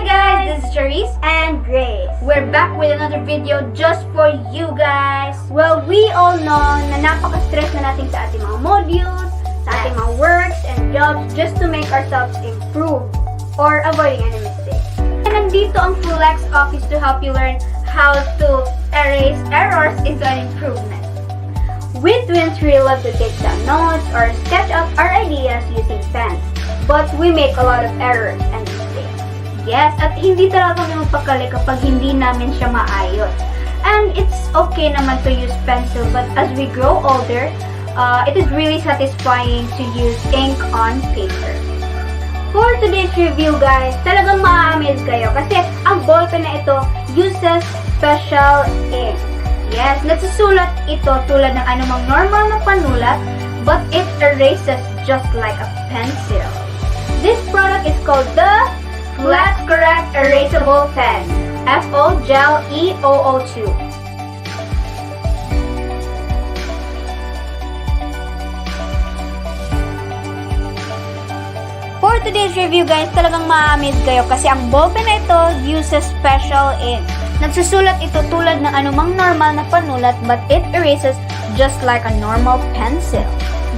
guys, this is Charisse and Grace. We're back with another video just for you guys. Well, we all know na napaka-stress na natin sa ating mga modules, sa ating mga works and jobs just to make ourselves improve or avoiding any mistakes. And nandito ang FlexOffice to help you learn how to erase errors into an improvement. We twins really love to take down notes or sketch out our ideas using pens, but we make a lot of errors and mistakes. Yes, at hindi talaga kami magpakali kapag hindi namin siya maayos. And it's okay naman to use pencil, but as we grow older, it is really satisfying to use ink on paper. For today's review guys, talagang ma-amaze kayo kasi ang ballpen na ito uses special ink. Yes, nagsusulat ito tulad ng anumang normal na panulat, but it erases just like a pencil. This product is called the FlexCorrect Erasable Pen, FO Gel E002. For today's review guys, talagang ma-amaze kayo kasi ang ballpen na ito uses special ink. Nagsusulat ito tulad ng anumang normal na panulat but it erases just like a normal pencil.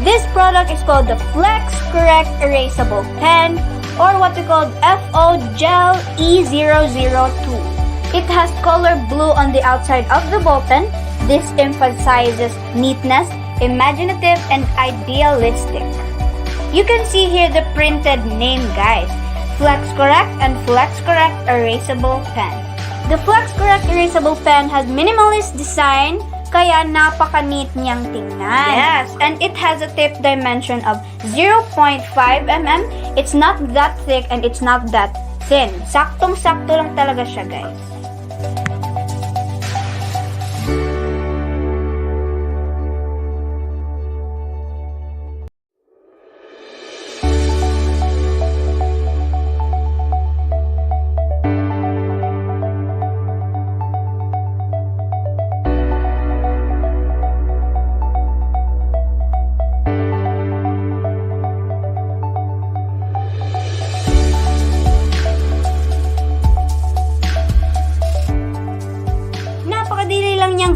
This product is called the FlexCorrect Erasable Pen, or what we call FO Gel E002. It has color blue on the outside of the ballpen. This emphasizes neatness, imaginative, and idealistic. You can see here the printed name guys, FlexCorrect and FlexCorrect Erasable Pen. The FlexCorrect Erasable Pen has minimalist design, kaya napaka-neat niyang tingnan. Yes, and it has a tip dimension of 0.5 mm. It's not that thick and it's not that thin. Saktong-sakto lang talaga siya, guys.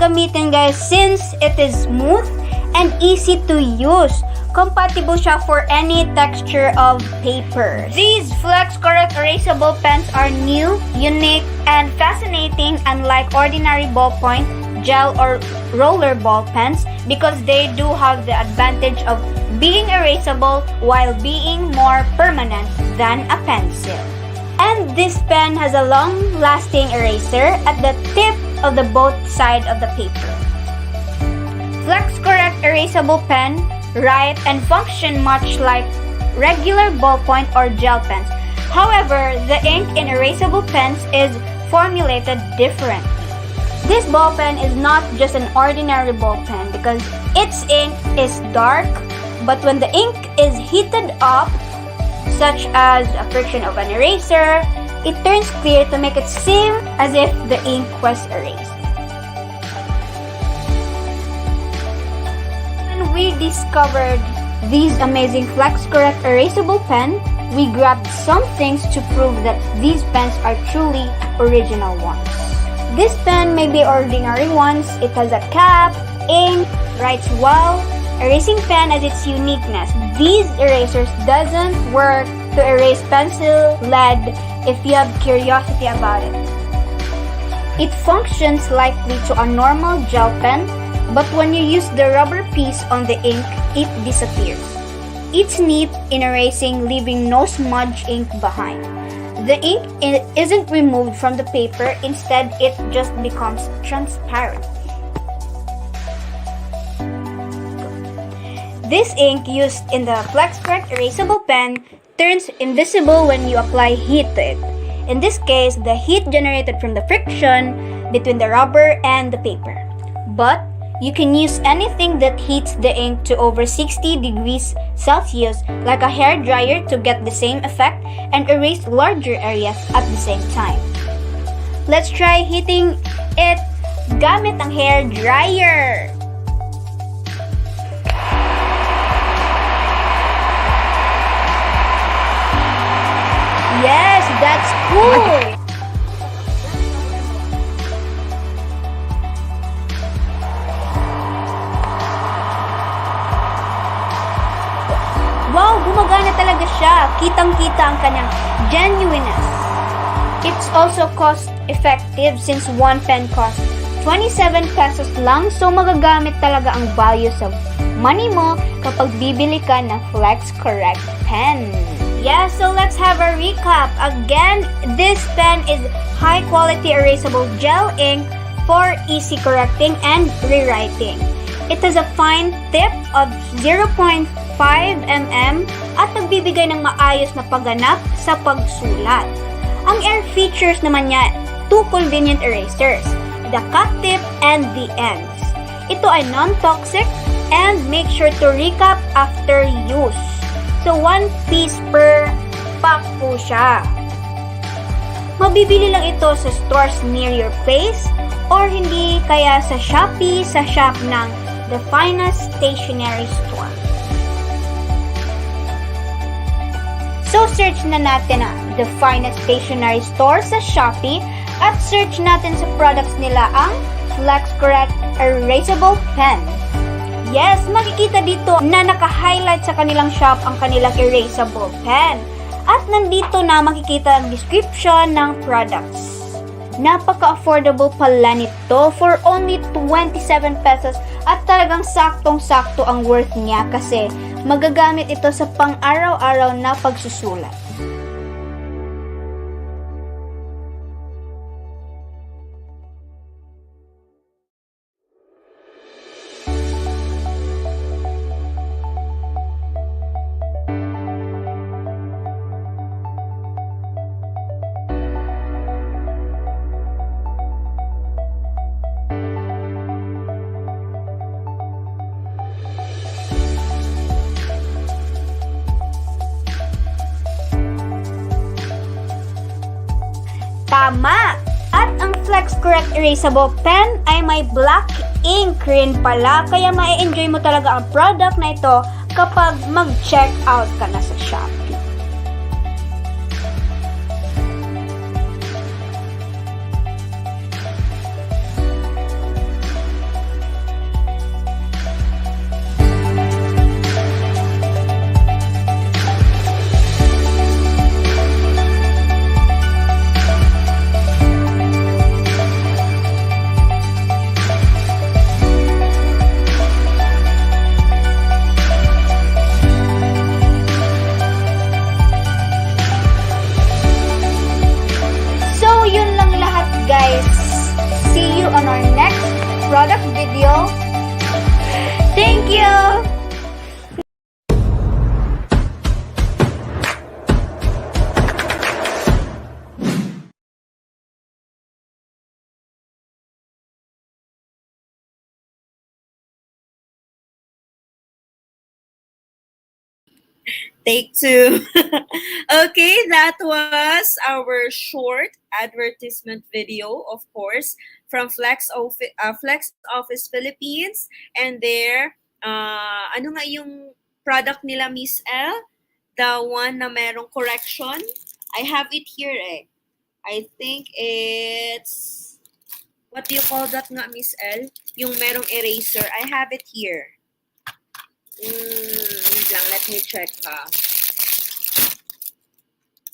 Gamitin guys since it is smooth and easy to use. Compatible siya for any texture of paper. These FlexCorrect erasable pens are new, unique, and fascinating unlike ordinary ballpoint, gel, or roller ball pens because they do have the advantage of being erasable while being more permanent than a pencil. And this pen has a long-lasting eraser at the tip of the both side of the paper. FlexCorrect erasable pen write and function much like regular ballpoint or gel pens. However, the ink in erasable pens is formulated differently. This ball pen is not just an ordinary ball pen because its ink is dark, but when the ink is heated up, such as a friction of an eraser, it turns clear to make it seem as if the ink was erased. When we discovered these amazing FlexCorrect erasable pen, we grabbed some things to prove that these pens are truly original ones. This pen may be ordinary ones. It has a cap, ink, writes well. Erasing pen has its uniqueness. These erasers doesn't work to erase pencil, lead, if you have curiosity about it. It functions likely to a normal gel pen, but when you use the rubber piece on the ink, it disappears. It's neat in erasing, leaving no smudge ink behind. The ink isn't removed from the paper, instead it just becomes transparent. This ink used in the FlexCorrect erasable pen turns invisible when you apply heat to it. In this case, the heat generated from the friction between the rubber and the paper. But you can use anything that heats the ink to over 60 degrees Celsius, like a hair dryer, to get the same effect and erase larger areas at the same time. Let's try heating it gamit ang hair dryer. Yes, That's cool! Wow, gumagana talaga siya. Kitang-kita ang kanyang genuineness. It's also cost-effective since one pen costs 27 pesos lang, so magagamit talaga ang value sa money mo kapag bibili ka ng Flex Correct pen. Yeah, so let's have a recap. Again, this pen is high-quality erasable gel ink for easy correcting and rewriting. It has a fine tip of 0.5 mm at nagbibigay ng maayos na pagganap sa pagsulat. Ang air features naman niya, two convenient erasers, the cut tip and the ends. Ito ay non-toxic and make sure to recap after use. So, 1 piece per pack po siya. Mabibili lang ito sa stores near your place or hindi kaya sa Shopee sa shop ng The Finest Stationery Store. So, search na natin na The Finest Stationery Store sa Shopee at search natin sa products nila ang Flex Correct Erasable Pen. Yes, makikita dito na naka-highlight sa kanilang shop ang kanilang erasable pen. At nandito na makikita ang description ng products. Napaka-affordable pala nito for only 27 pesos at talagang saktong-sakto ang worth niya kasi magagamit ito sa pang-araw-araw na pagsusulat. Tama! At ang Flex Correct Erasable Pen ay may black ink rin pala, kaya ma-enjoy mo talaga ang product na ito kapag mag-check out ka na sa Shopee. Guys, see you on our next product video. Thank you! Take two. Okay, that was our short advertisement video, of course, from FlexOffice Philippines. And there, ano nga yung product nila, Miss L? The one na merong correction? I have it here eh. I think it's, what do you call that nga, Miss L? Yung merong eraser. I have it here. Wait lang, let me check ha.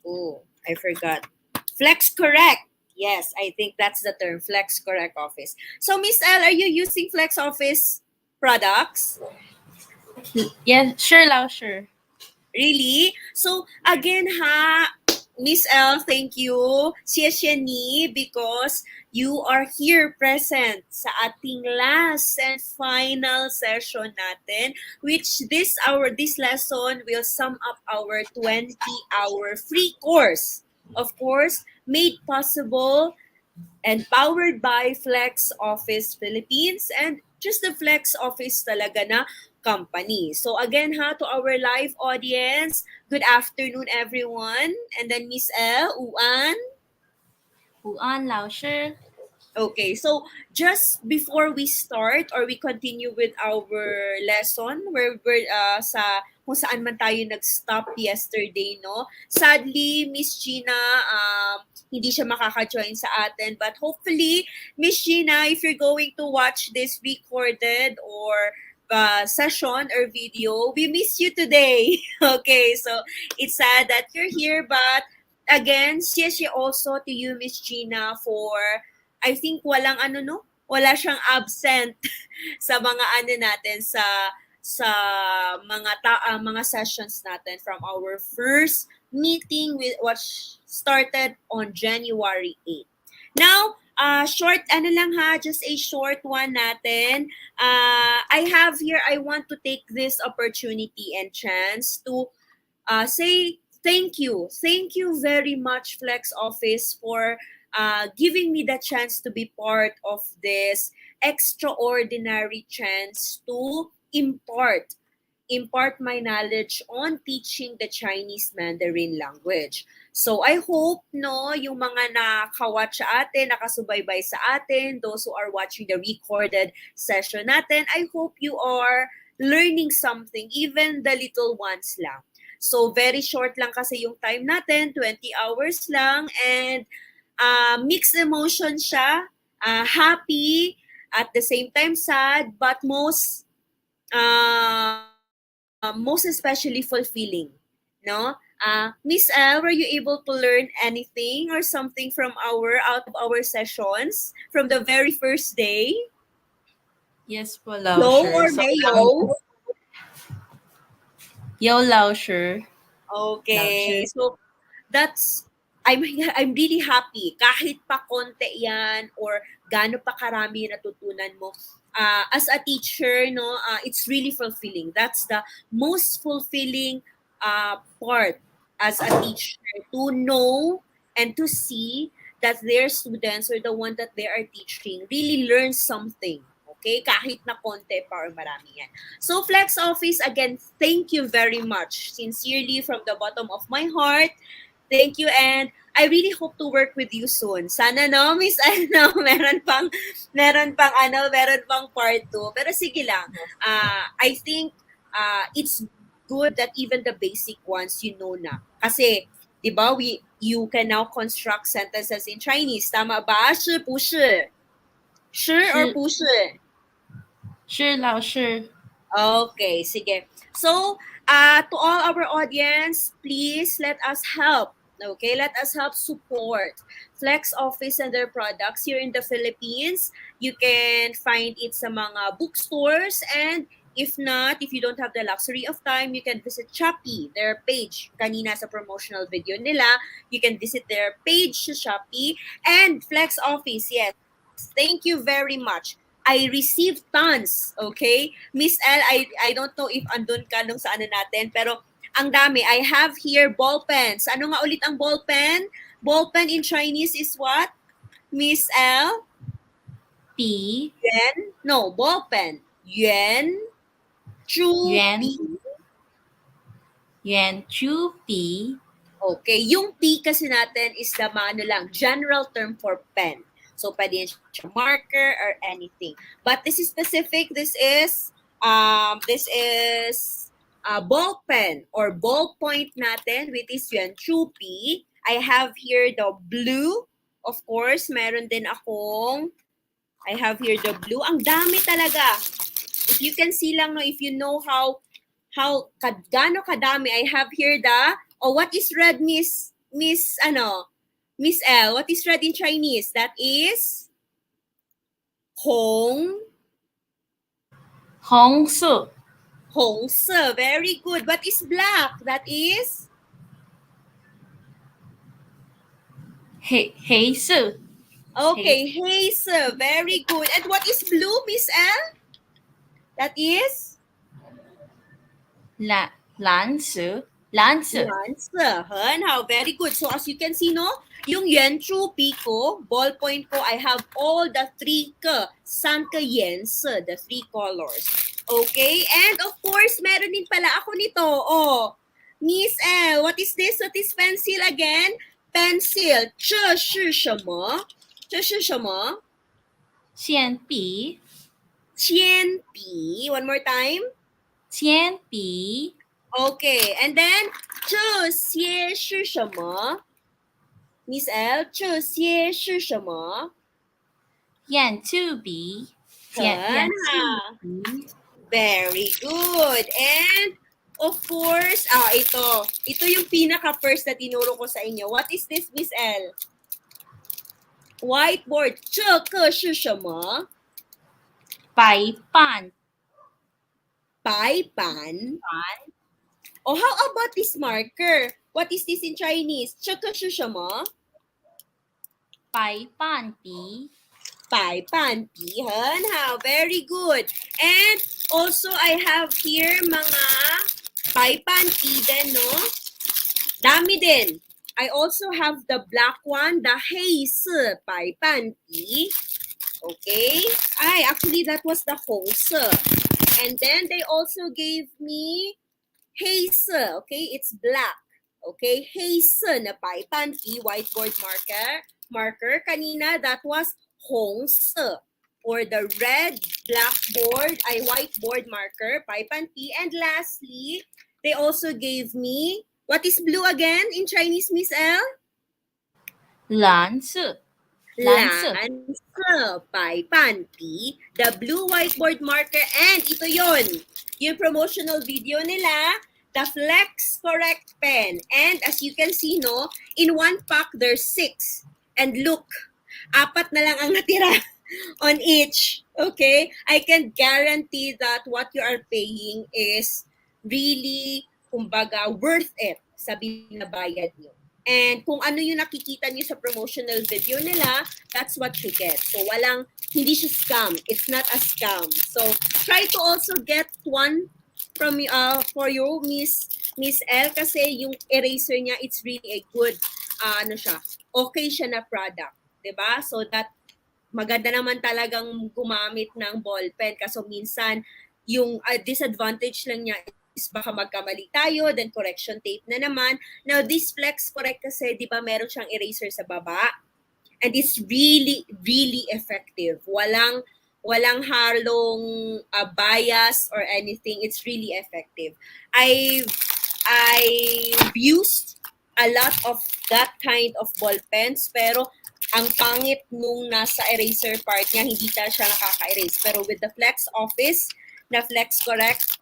Oh, I forgot. Flex Correct. Yes, I think that's the term, Flex Correct Office. So, Miss L, are you using Flex Office products? Yeah, sure, Lau, sure. Really? So, again ha, Miss L, thank you. Xie ni, because you are here present sa ating last and final session natin, which this lesson will sum up our 20-hour free course. Of course, made possible and powered by FlexOffice Philippines and just the FlexOffice talaga na company. So again ha, to our live audience, good afternoon everyone. And then Miss L, Uan. Huan, Lau, sure. Okay, so just before we start or we continue with our lesson where we're sa kung saan man tayo nag-stop yesterday, no? Sadly, Miss Gina, hindi siya makaka-join sa atin. But hopefully, Miss Gina, if you're going to watch this recorded or session or video, we miss you today. Okay, so it's sad that you're here, but again, siya also to you, Miss Gina, for I think walang ano no, wala siyang absent sa mga ano natin sa mga sessions natin from our first meeting with what started on January 8th. Now, short ano lang ha, just a short one natin. I have here, I want to take this opportunity and chance to say thank you. Thank you very much, FlexOffice, for giving me the chance to be part of this extraordinary chance to impart my knowledge on teaching the Chinese Mandarin language. So I hope no yung mga nakawatch sa atin, nakasubaybay sa atin, those who are watching the recorded session natin, I hope you are learning something, even the little ones lang. So very short lang kasi yung time natin, 20 hours lang, and mixed emotion siya, happy, at the same time sad, but most especially fulfilling, no? Miss Elle, were you able to learn anything or something from out of our sessions from the very first day? Yes po, Yo Lausher. or So, Mayo? yo, Lausher. Okay. Lausher. So that's I'm really happy kahit pa konti yan or gaano pa karami yung natutunan mo. As a teacher, no, it's really fulfilling. That's the most fulfilling part as a teacher, to know and to see that their students or the one that they are teaching really learn something. Okay? Kahit na konti pa or marami yan. So Flex Office, again, thank you very much. Sincerely, from the bottom of my heart, thank you, and I really hope to work with you soon. Sana no, Miss ano, meron pang part 2. Pero sige lang. I think it's good that even the basic ones you know na. Kasi 'di ba, you can now construct sentences in Chinese. Tama ba? 是不是? 是 or 不是? 是老师. Okay, sige. So, to all our audience, please let us help. Okay, let us help support FlexOffice and their products here in the Philippines. You can find it sa mga bookstores, and if not, if you don't have the luxury of time, you can visit Shopee, their page. Kanina sa promotional video nila, you can visit their page sa Shopee. And FlexOffice, yes, thank you very much. I received tons, okay? Miss L, I don't know if andun ka nung sa ano natin, pero ang dami. I have here ball pens. Ano nga ulit ang ball pen? Ball pen in Chinese is what? Miss L? 笔 Yuan? No, ball pen. Yuan, Chu, 圆 Pi. 圆珠笔 Okay, yung P kasi natin is the ano lang, general term for pen. So, pwede yan siya marker or anything. But this is specific. This is ball pen or ballpoint natin, which is Yuan Chu Pi. I have here the blue. Of course, meron din akong, I have here the blue. Ang dami talaga. If you can see lang, no, if you know how gaano kadami, I have here the, what is red, Miss L? What is red in Chinese? That is Hong 红色 Se. Very good. What is black? That is 黑色 okay, hazel. Very good. And what is blue, Miss L? That is 蓝色 Lanse. How very good. So as you can see, no, yung Yuan Chu Pi ko, ballpoint ko, I have all the 三个颜色, the 3 colors. Okay? And of course, meron din pala ako nito. Oh, Miss L, what is this? What is pencil again? Pencil. 这是什么？这是什么？铅笔铅笔. One more time. 铅笔 Okay, and then 这些是什么 Miss L, 这些是什么yan to be. 很 Yan to 好 be. Very good. And of course, ito yung pinaka-first na tinuro ko sa inyo. What is this, Miss L? Whiteboard. 这个是什么白板白板 Oh, how about this marker? What is this in Chinese? 这个是什么白板笔白板笔很好. Very good. And also, I have here mga 白板笔din, no? Dami din. I also have the black one, the 黑色白板笔. Okay? Actually, that was the 红色. And then they also gave me 黑色. Okay? It's black. Okay? 黑色na 白板笔, whiteboard marker. Kanina, that was 红色. Or the red blackboard, whiteboard marker, 白板笔. And lastly, they also gave me, what is blue again in Chinese, Miss L? 蓝色蓝色白板笔, the blue whiteboard marker, and ito yon, yung promotional video nila, the Flex Correct pen. And as you can see, no, in one pack, there's 6. And look, 4 na lang ang natira on each. Okay? I can guarantee that what you are paying is really, kumbaga, worth it sa binabayad nyo. And kung ano yung nakikita niyo sa promotional video nila, that's what you get. So hindi siya scam. It's not a scam. So try to also get one from for you, Miss L, kasi yung eraser niya, it's really a good, okay siya na product. 'Di ba? So that maganda naman talagang gumamit ng ball pen kasi minsan yung disadvantage lang niya is baka magkamali tayo, then correction tape na naman. Now, this Flex Correct kasi, di ba, meron siyang eraser sa baba. And it's really, really effective. Walang halong bias or anything. It's really effective. I've used a lot of that kind of ball pens, pero ang pangit nung nasa eraser part niya, hindi siya nakaka-erase. Pero with the FlexOffice na Flex Correct,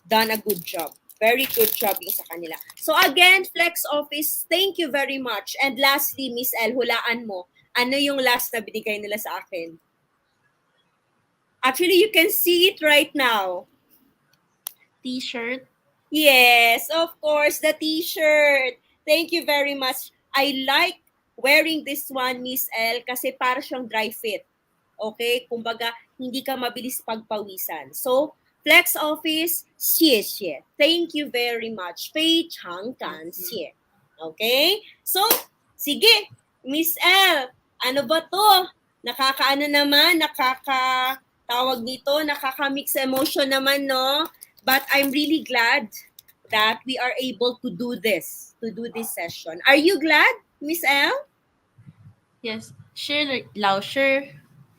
done a good job. Very good job yung sa kanila. So again, FlexOffice, thank you very much. And lastly, Miss L, hulaan mo, ano yung last na binigay nila sa akin? Actually, you can see it right now. T-shirt Yes, of course, the t-shirt. Thank you very much. I like wearing this one, Miss L, kasi para siyang dry fit. Okay? Kumbaga, hindi ka mabilis pagpawisan. So, FlexOffice, 谢谢. Thank you very much. 非常感谢. Okay? So, sige, Miss L, ano ba to? Tawag nito, nakaka-mix emotion naman, no? But I'm really glad that we are able to do this session. Are you glad, Miss L? yes 是老师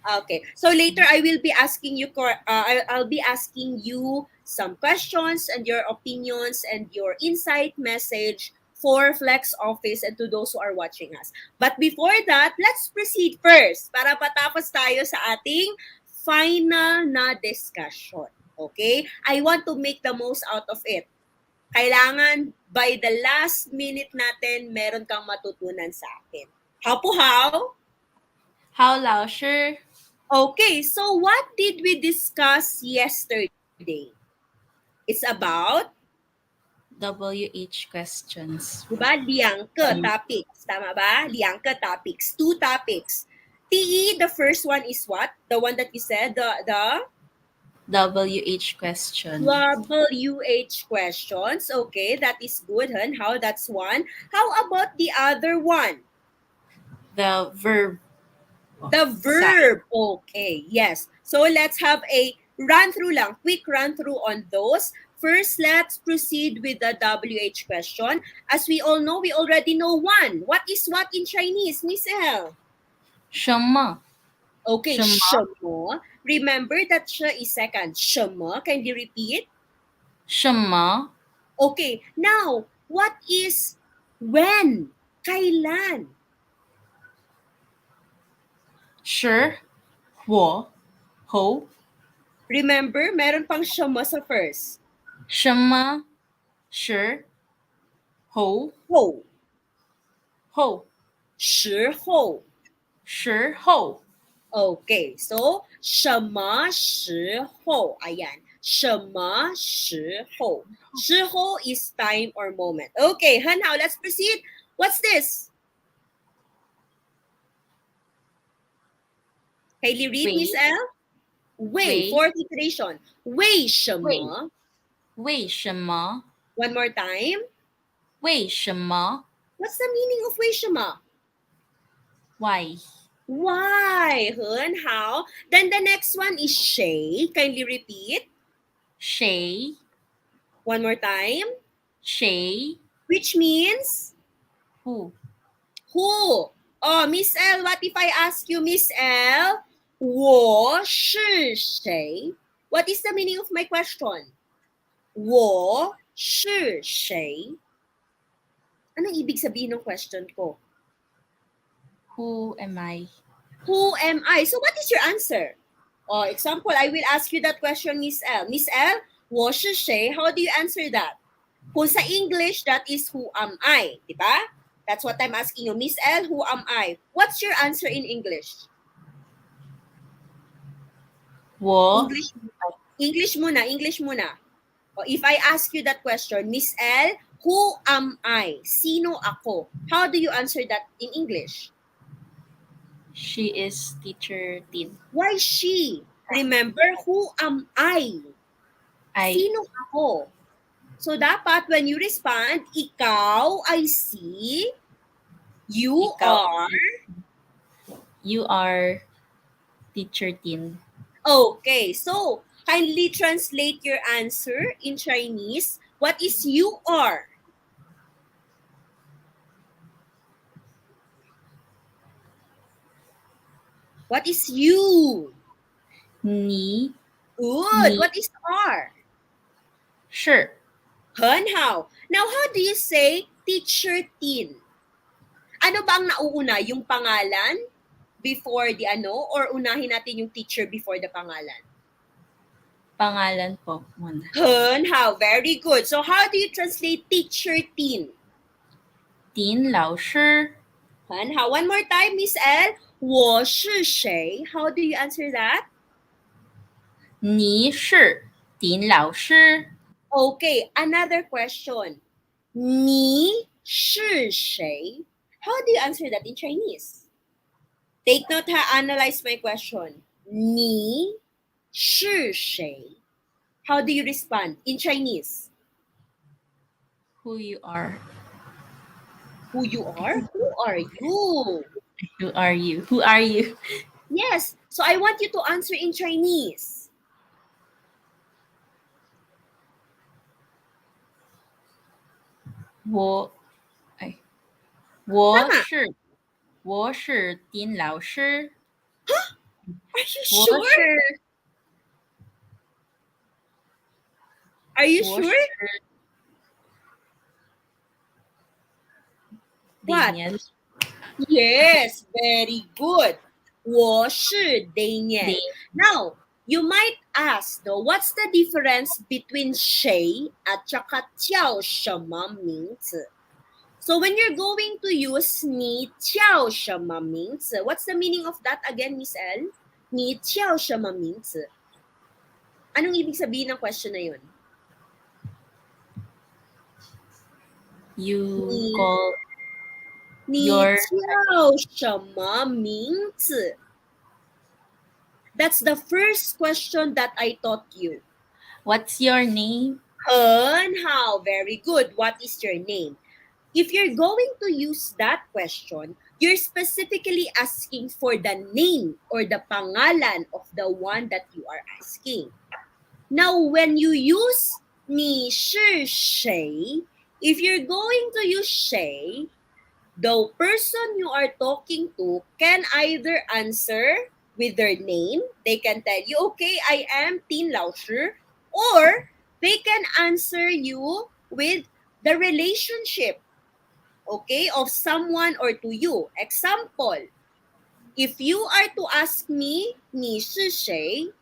Okay. So later I will be asking you I'll be asking you some questions and your opinions and your insight message for FlexOffice and to those who are watching us. But before that, let's proceed first para patapos tayo sa ating final na discussion. Okay? I want to make the most out of it. Kailangan by the last minute natin meron kang matutunan sa akin. How po how? 好老师 Okay, so what did we discuss yesterday? It's about, WH questions diba, 2 topics. Tama ba? 2 topics. 2 topics. TE, the first one is what? The one that you said, the WH question WH questions. Okay, that is good, hun. How? That's one. How about the other one? the verb The verb. Okay, yes. So let's have a quick run through on those. First, let's proceed with the WH question. As we all know, we already know one. What is what in Chinese, Miss L? 什么 Okay, 什么 什么. Remember that sh is second. 什么? Can you repeat? 什么 Okay, now, what is when? Kailan? 是我 ho Remember, meron pang shama sa first. 什么时候 Ho. 后 Shiho. 时候 Okay, so, 什么时候? Ayan. 什么时候? 时候 is time or moment. Okay, Hanhao, let's proceed. What's this? Hailey read, Wei. Miss L? Wei, Wei. fourth iteration. 为什为么? 为什么 One more time. 为什么 What's the meaning of 为什么? why Why? Hanhao. Then the next one is 谁. Kindly repeat. 谁 One more time. 谁 Which means? who Who? Oh, Miss L, what if I ask you, Miss L? 我是谁? What is the meaning of my question? 我是谁? Anong ibig sabihin ng question ko? who am I Who am I? So what is your answer? Oh, example, I will ask you that question, Miss L. Miss L, 我是谁? How do you answer that? Kung sa English, that is who am I, di ba? That's what I'm asking you. Miss L, who am I? What's your answer in English? 我 English muna, English muna. O, if I ask you that question, Miss L, who am I? Sino ako? How do you answer that in English? she is teacher Tin Why she? Remember, who am I? I Sino ako? So, dapat when you respond, ikaw ay si, you Ikaw. are. you are teacher Tin Okay, so kindly translate your answer in Chinese. What is you are? What is you? 你 Good. Ni. What is are? 是很好. Now, how do you say teacher Tin? Ano ba ang nauuna? Yung pangalan before the ano? Or unahin natin yung teacher before the pangalan? pangalan po muna 很好. Very good. So, how do you translate teacher Tin? Tin 老师很好. One more time, Miss L. 我是谁? How do you answer that? 你是丁老师 Okay, another question. 你是谁? How do you answer that in Chinese? Take note ha, analyze my question. 你是谁? How do you respond in Chinese? who you are Who you are? Who are you? who are you who are you Yes, so I want you to answer in Chinese. 我哎我当然是我是丁老师 Are you 我 sure? 是 Are you 我 sure? 是 What? Daniel Yes, very good. 我是 Daniel. Now, you might ask though, what's the difference between 谁 at saka 叫什么名字? So when you're going to use 你叫什么名字, what's the meaning of that again, Miss L? 你叫什么名字? Anong ibig sabihin ng question na yun? you Ni- call 你 Your- 叫什么名字? That's the first question that I taught you. what's your name 很好, very good. What is your name? If you're going to use that question, you're specifically asking for the name or the pangalan of the one that you are asking. Now, when you use 你是谁, if you're going to use 谁, the person you are talking to can either answer with their name. They can tell you, okay, I am Tin Lao Shi. Or they can answer you with the relationship, okay, of someone or to you. Example, if you are to ask me, 你是谁?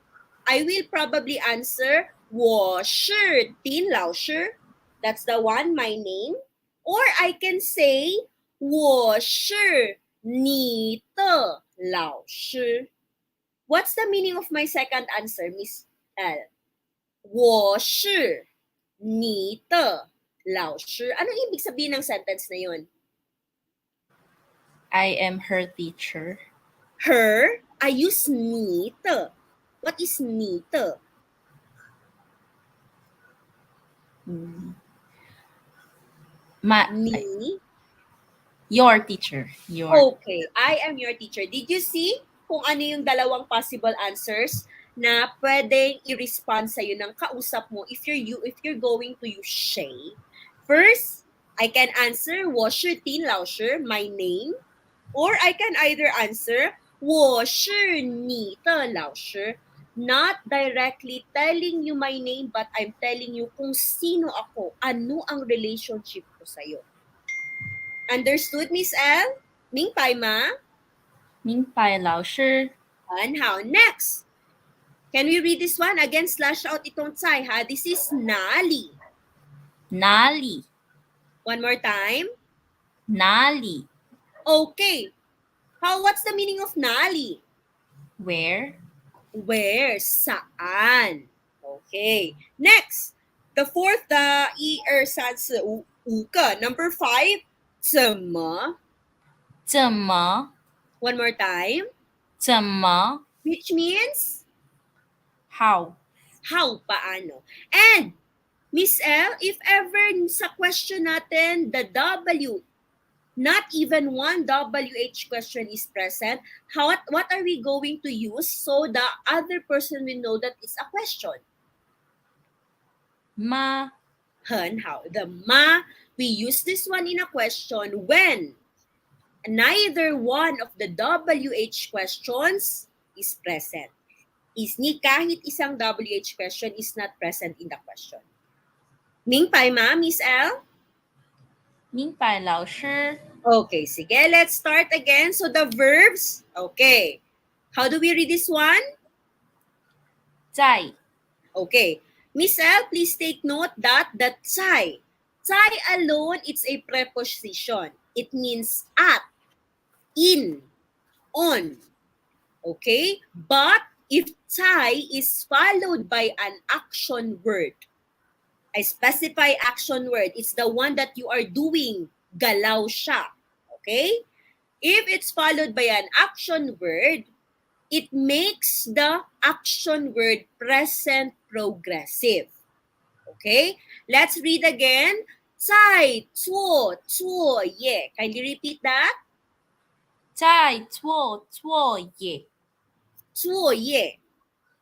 I will probably answer, 我是丁老师. That's the one, my name. Or I can say, 我是你的老师. What's the meaning of my second answer, Miss L? 我是你的老师. Ano ibig sabihin ng sentence na yun? I am her teacher. Her, I use 你的. What is 你的? Ni? Your teacher. Your. Okay, I am your teacher. Did you see kung ano yung dalawang possible answers na pwedeng i-respond sa'yo ng kausap mo if you're going to use she? First, I can answer 我是丁老师, my name. Or I can either answer 我是你的老师, not directly telling you my name, but I'm telling you kung sino ako, ano ang relationship ko sa'yo. Understood, Miss L? 明白吗？明白老师. And how? Next. Can we read this one? Again, slash out itong tsai, ha? This is nali. 哪里? One more time. 哪里? Okay. What's the meaning of nali? Where? Where? Saan? Okay. Next. The fourth, the 1, 2, 3, 4, 5. Number 5, 怎么? 怎么? One more time. 怎么? Which means? How? How, paano? And, Miss L, if ever sa question natin, the W, not even one WH question is present, what are we going to use so the other person will know that it's a question? Ma. How? The ma, we use this one in a question when neither one of the WH questions is present. Kahit isang WH question is not present in the question. 明白吗, Miss L? 明白老师. Okay, sige. Let's start again. So the verbs, okay. How do we read this one? 在. Okay. Miss L, please take note that the 在 alone, it's a preposition. It means at, in, on. Okay? But if 在 is followed by an action word, I specify action word, it's the one that you are doing, galaw siya. Okay? If it's followed by an action word, it makes the action word present progressive. Okay? Let's read again. 在做作业. Kindly repeat that. 在做作业.作业.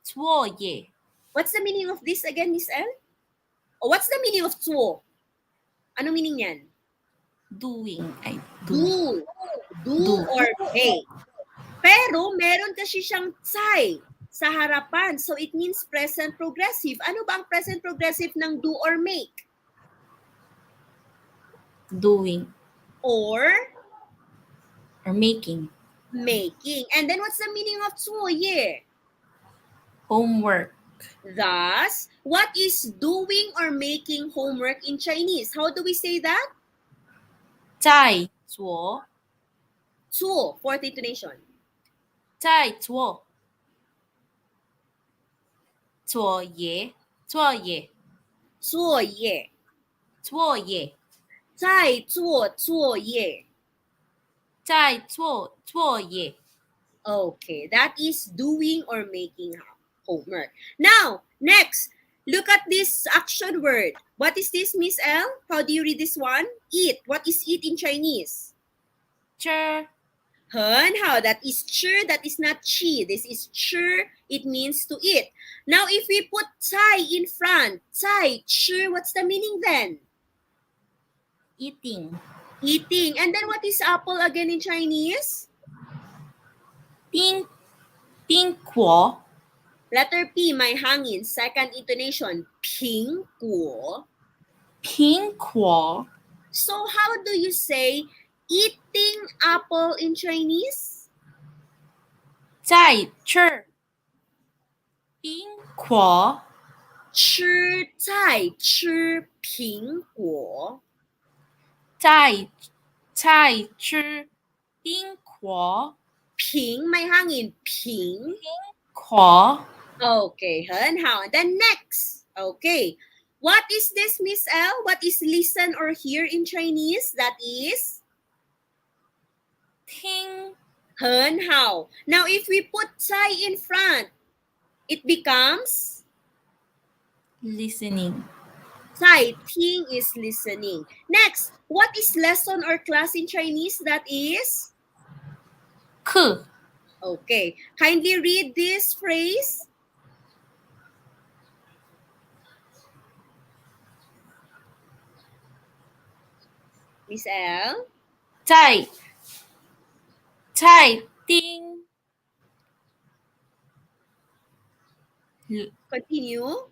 作业. What's the meaning of this again, Miss L? Or what's the meaning of 做? Ano meaning yan? Doing. Do or make. Pero meron kasi siyang 在 sa harapan. So it means present progressive. Ano ba ang present progressive ng do or make? Doing. Or Making. making. And then what's the meaning of 作业? Homework. Thus, what is doing or making homework in Chinese? How do we say that? 在做.做, fourth intonation. 在做. 作业.作业.作业. 作业.在做作业. 在做作业. Okay, that is doing or making homework. Now, next, look at this action word. What is this, Miss L? How do you read this one? Eat. What is eat in Chinese? 吃. How? That is 吃, that is not 吃. This is 吃. It means to eat. Now, if we put 在 in front, 在吃, what's the meaning then? Eating. Eating. And then what is apple again in Chinese? 苹果. Letter P, may hangin. Second intonation, 苹果.苹果 So how do you say eating apple in Chinese? 在吃苹果吃在吃苹果。在吃苹果平 may hangin 平。果 Okay, 很好. Then next. Okay. What is this, Miss L? What is listen or hear in Chinese? That is 听很好. Now, if we put 在 in front, it becomes listening 在听 is listening. Next, what is lesson or class in Chinese? That is 课 okay. Kindly read this phrase. Miss L. 在听 Continue.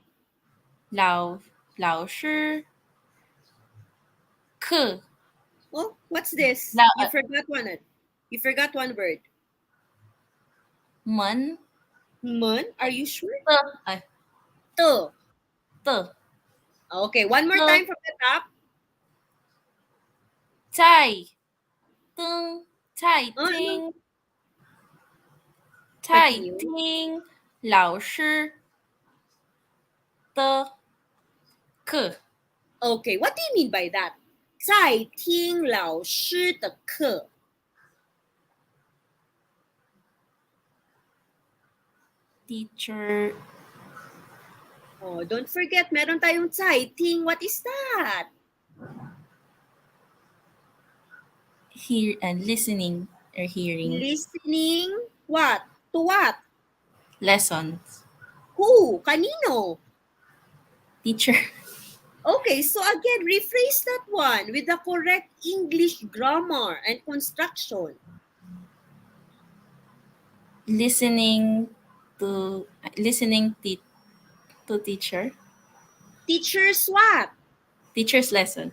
老师课 Oh, what's this? Now, You forgot one. You forgot one word. 门 Mun? Are you sure? 哎 To. 的 Okay, one more To. time from the top. 在听 在 Continue. 听老师的课 Okay, what do you mean by that? 在听老师的课. teacher Oh, don't forget, meron tayong 在听. What is that? hear and listening or hearing Listening. What? To what? lessons Who? Kanino? teacher Okay, so again, rephrase that one with the correct English grammar and construction. listening to teacher Teacher's what? teacher's lesson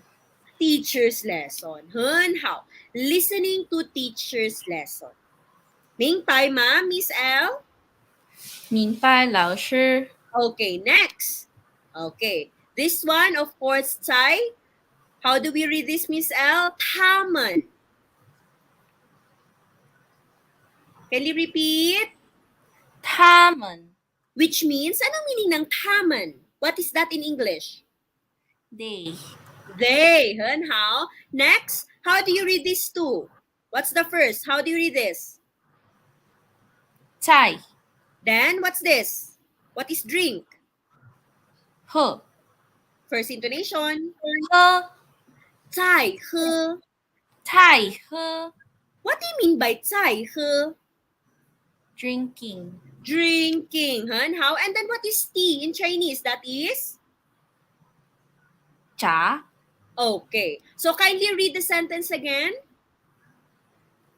Teacher's lesson. 很好. Listening to teacher's lesson. 明白吗, Miss L? 明白老师 Okay, next. Okay. This one, of course, 在. How do we read this, Miss L? 他们. Can you repeat? 他们 Which means, anong meaning ng 他们? What is that in English? they They. 很好. Next, how do you read this two? What's the first? How do you read this? 在 Then, what's this? What is drink? 喝 First intonation. 喝在喝. 在喝 What do you mean by 在喝? drinking Drinking. 很好. And then, what is tea in Chinese? That is? 茶 Okay. So, kindly read the sentence again.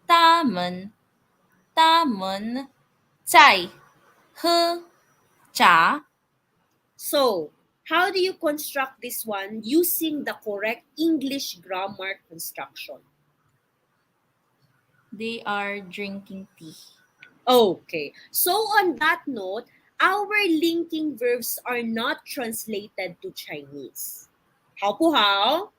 他们在喝茶 So, how do you construct this one using the correct English grammar construction? they are drinking tea Okay. So, on that note, our linking verbs are not translated to Chinese. 好不好?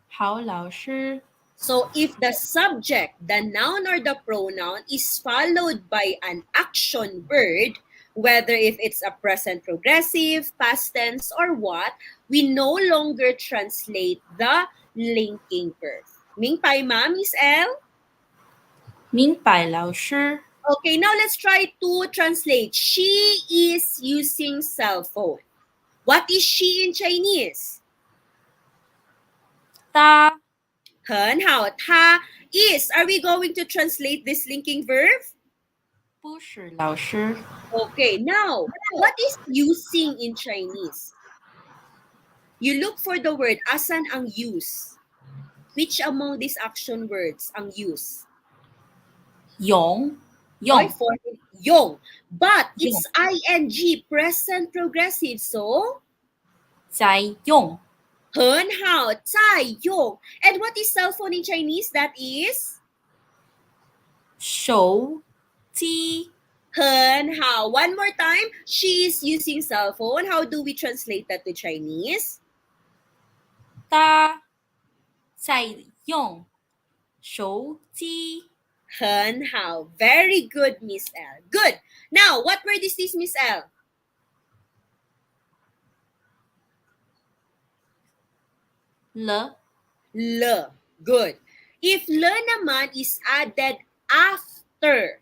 好老师 So, if the subject, the noun or the pronoun is followed by an action word, whether if it's a present progressive, past tense, or what, we no longer translate the linking verb. 明白吗, Miss L? 明白老师 Okay, now let's try to translate. She is using cell phone. What is she in Chinese? 他很好，她 is. Are we going to translate this linking verb? 不是老师 Okay, now, what is using in Chinese? You look for the word, asan ang use? Which among these action words ang use? 用 Why 用 for yung. But it's ing, present progressive. So, 在用很好在用. And what is cell phone in Chinese? That is 手机很好. One more time. She is using cell phone. How do we translate that to Chinese? 她在用手机很好. Very good, Miss L. Good. Now, what word is this, Miss L?了 Le. Good. If le naman is added after,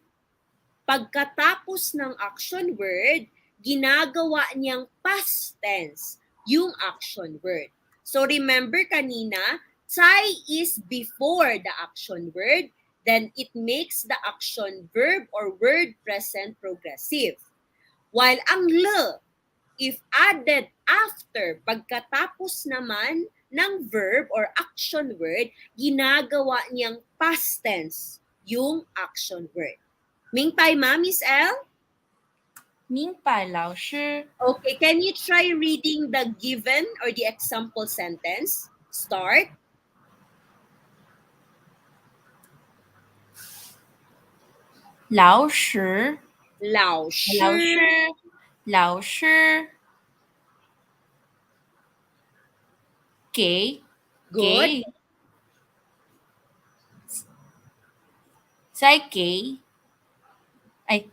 pagkatapos ng action word, ginagawa niyang past tense yung action word. So remember kanina, tsai is before the action word, then it makes the action verb or word present progressive. While ang le, if added after, pagkatapos naman ng verb or action word, ginagawa niyang past tense yung action word. 明白吗, Miss L? 明白老师 Okay, can you try reading the given or the example sentence? Start. 老师老师老师老师给 Good. 给再给哎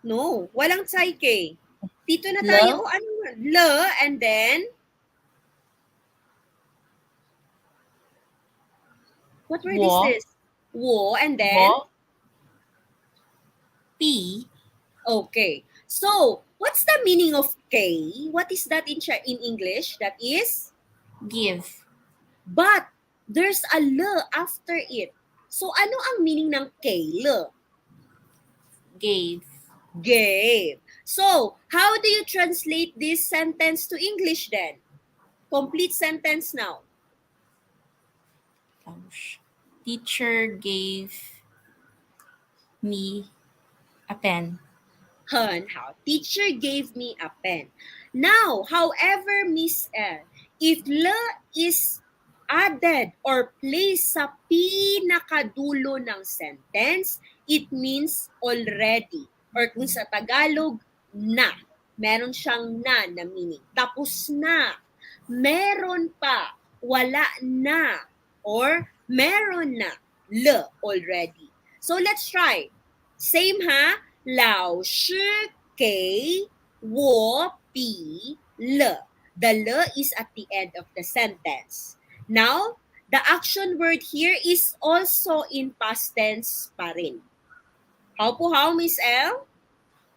No, walang psyche. Dito na Le. tayo. Ano? Le, and then, what word is Wo. this? Wo, and then, 我比 okay. So, what's the meaning of K? What is that in English? That is, give but there's a le after it. So, ano ang meaning ng K? Le. gave Gave. So, how do you translate this sentence to English then? Complete sentence now. 老师 teacher gave me a pen 很好. Teacher gave me a pen. Now, however, Miss L, if le is added or placed sa pinakadulo ng sentence, it means already. Or kung sa Tagalog, na. Meron siyang na meaning. Tapos na. Meron pa. Wala na. Or meron na. Le already. So let's try. Same ha? 老师给我笔了. The le is at the end of the sentence. Now, the action word here is also in past tense pa rin. How po how, Miss L?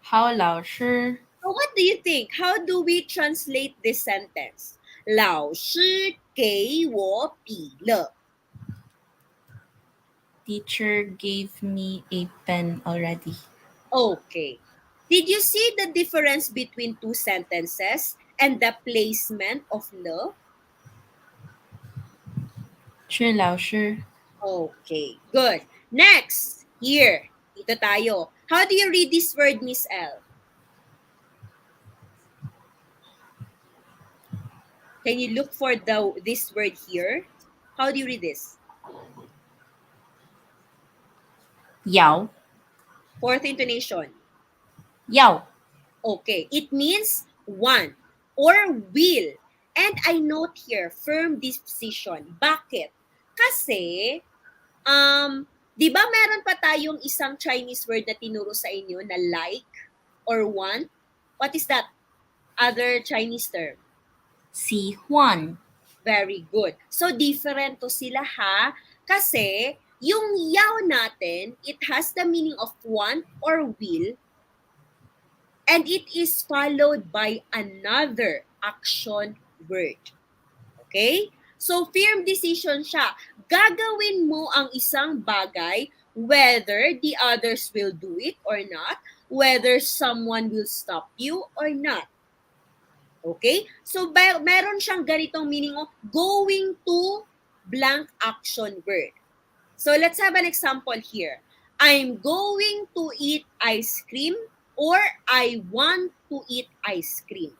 好老师 So what do you think? How do we translate this sentence? 老师给我笔了. teacher gave me a pen already Okay. Did you see the difference between two sentences and the placement of le? 是老师 Okay, good. Next, here. Dito tayo. How do you read this word, Miss L? Can you look for this word here? How do you read this? 要 Fourth intonation. 要 Okay, it means want or will. And I note here, firm disposition. Bakit? Kasi, di ba meron pa tayong isang Chinese word na tinuro sa inyo na like or want? What is that other Chinese term? 喜欢 Very good. So, different to sila ha. Kasi, yung yaw natin, it has the meaning of want or will. And it is followed by another action word. Okay? So, firm decision siya. Gagawin mo ang isang bagay whether the others will do it or not, whether someone will stop you or not. Okay? So, meron siyang ganitong meaning of going to blank action word. So, let's have an example here. I'm going to eat ice cream or I want to eat ice cream.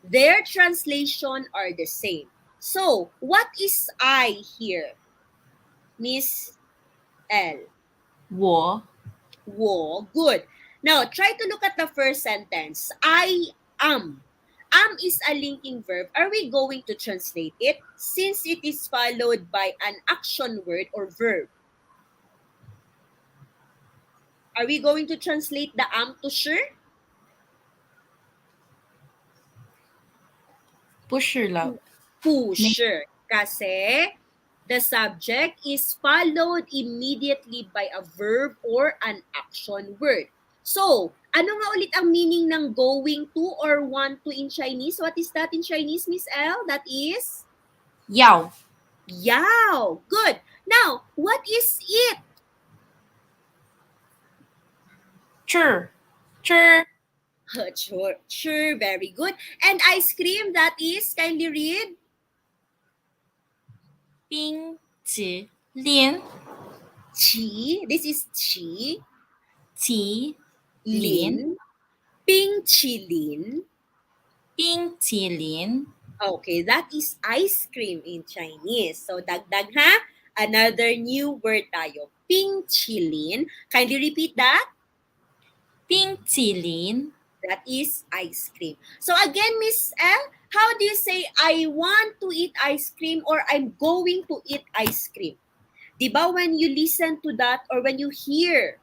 Their translation are the same. So, what is I here, Miss L? 我 Wo. Good. Now, try to look at the first sentence. I am. Am is a linking verb. Are we going to translate it since it is followed by an action word or verb? Are we going to translate the am to sure? pusher lang. Pusher. Kasi the subject is followed immediately by a verb or an action word. So, ano nga ulit ang meaning ng going to or want to in Chinese? What is that in Chinese, Miss L? That is 要 yao. Good. Now, what is it? 吃吃 Sure, sure, very good. And ice cream, that is, kindly read. 冰淇淋 Qi, this is qi. 麒 Lin, 麟 冰淇淋. 冰淇淋 Okay, that is ice cream in Chinese. So, dagdag ha? Another new word tayo. Pingchilin. Kindly repeat that. 冰淇淋 That is ice cream. So, again, Miss L, how do you say, I want to eat ice cream or I'm going to eat ice cream? Diba when you listen to that or when you hear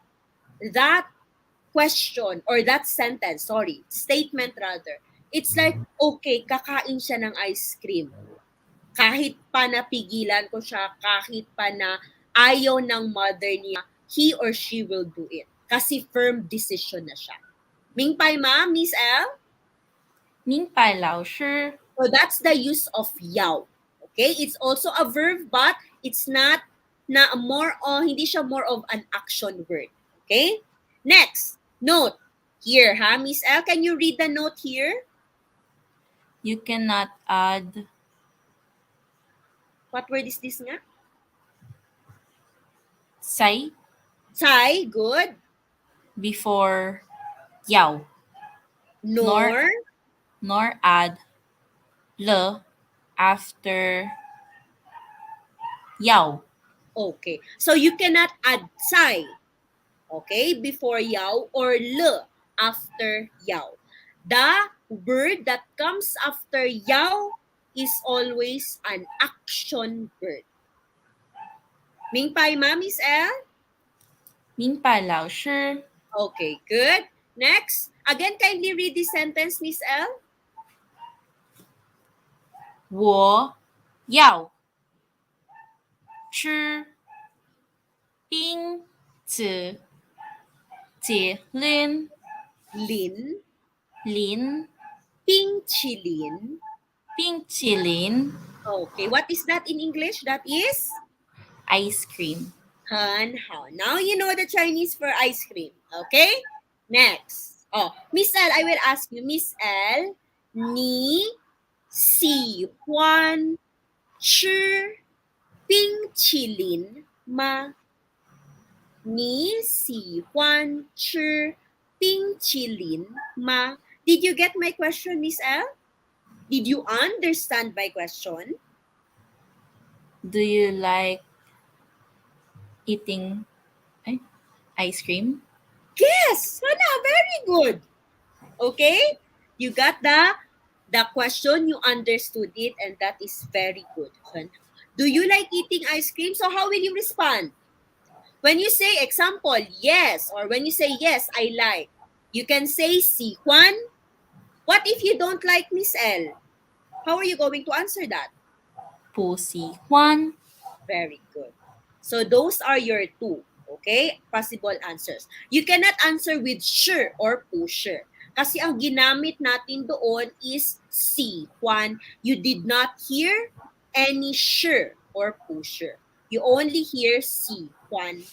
that question or that sentence, statement rather, it's like, okay, kakain siya ng ice cream. Kahit pa napigilan ko siya, kahit pa na ayaw ng mother niya, he or she will do it. Kasi firm decision na siya. Mingpai ma, Miss L? 明白老师 So that's the use of yaw. Okay? It's also a verb but it's not na more hindi siya more of an action word. Okay? Next, note. Here, ha, Miss L, can you read the note here? you cannot add What word is this nga? say Sai, good. before 要 Nor, nor add le after 要 okay. So you cannot add sai, okay, before yaw or le after yaw. The word that comes after yaw is always an action word. Mingpai ma, Miss L? 明白老师 Okay, good. Next, again, kindly read this sentence, Miss L. 我要吃冰淇淋 Lin, 淋 ping chilin. 冰淇淋 Okay, what is that in English? That is ice cream Han Hao. Now you know the Chinese for ice cream. Okay? Next. Oh, Miss L, I will ask you, Miss L, ni si huan chi ping chilin ma? Ni si huan chi ping chilin ma? Did you get my question, Miss L? Did you understand my question? do you like eating ice cream Yes, Hana, very good. Okay? You got the question, you understood it, and that is very good. Hana. Do you like eating ice cream? So how will you respond? When you say example, yes, or when you say yes, I like, you can say si Juan. What if you don't like Miss L? How are you going to answer that? 不喜欢 Very good. So those are your two, okay, possible answers. You cannot answer with sure or pusher. Kasi ang ginamit natin doon is si Juan. You did not hear any sure or pusher. You only hear si Juan.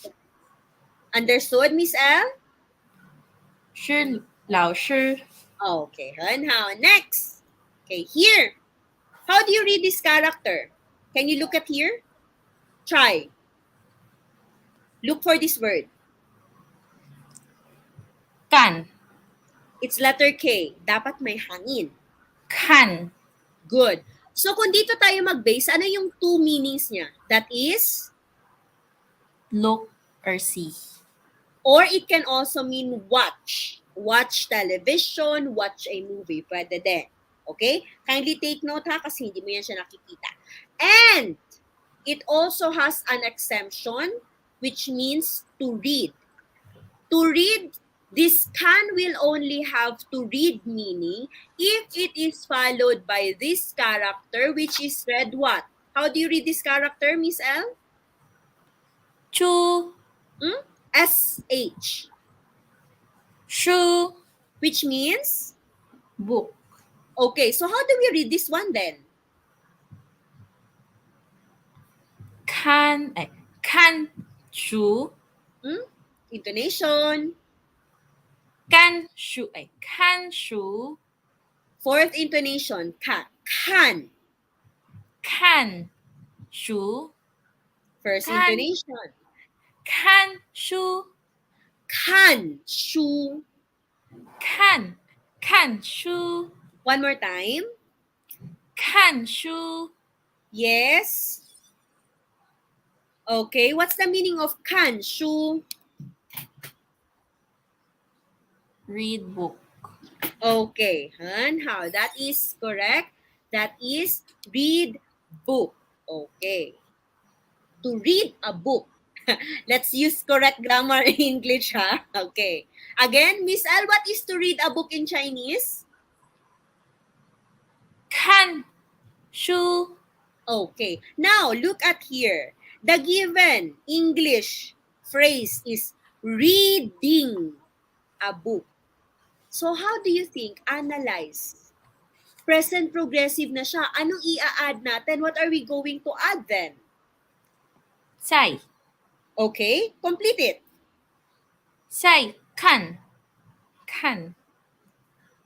Understood, Miss L? 是老师 Okay, How? Next. Okay, here. How do you read this character? Can you look at here? Try. Look for this word. 干 It's letter K. Dapat may hangin. 看 Good. So kung dito tayo mag-base, ano yung two meanings niya? That is, Look or see. or it can also mean watch. Watch television, watch a movie. Pwede din. Okay? Kindly take note ha kasi hindi mo yan siya nakikita. And it also has an exemption which means to read. To read, this can will only have to read meaning if it is followed by this character which is read what? How do you read this character, Miss L? Chu. S-H. Shu. Which means? Book. Okay, so how do we read this one then? Kan. Kan. Shu. Intonation. Kan. Shu. Kan. Shu. Fourth intonation. Ka. Kan. Kan. Shu. First Kan. intonation. Kan. Shu. Kan. Shu. Kan. Kan. Shu. One more time. Kan. Shu. Yes. Okay, what's the meaning of kan? Shu. Read book. Okay, Han, how? That is correct. That is read book. Okay. To read a book. Let's use correct grammar in English, ha? Okay. Again, Miss Al, what is to read a book in Chinese? Kan. Shu. Okay. Now, look at here. The given English phrase is reading a book. So, how do you think? Analyze. Present progressive na siya. Anong i-add natin? What are we going to add then? Sai. Okay? Complete it. Sai. Kan. Kan.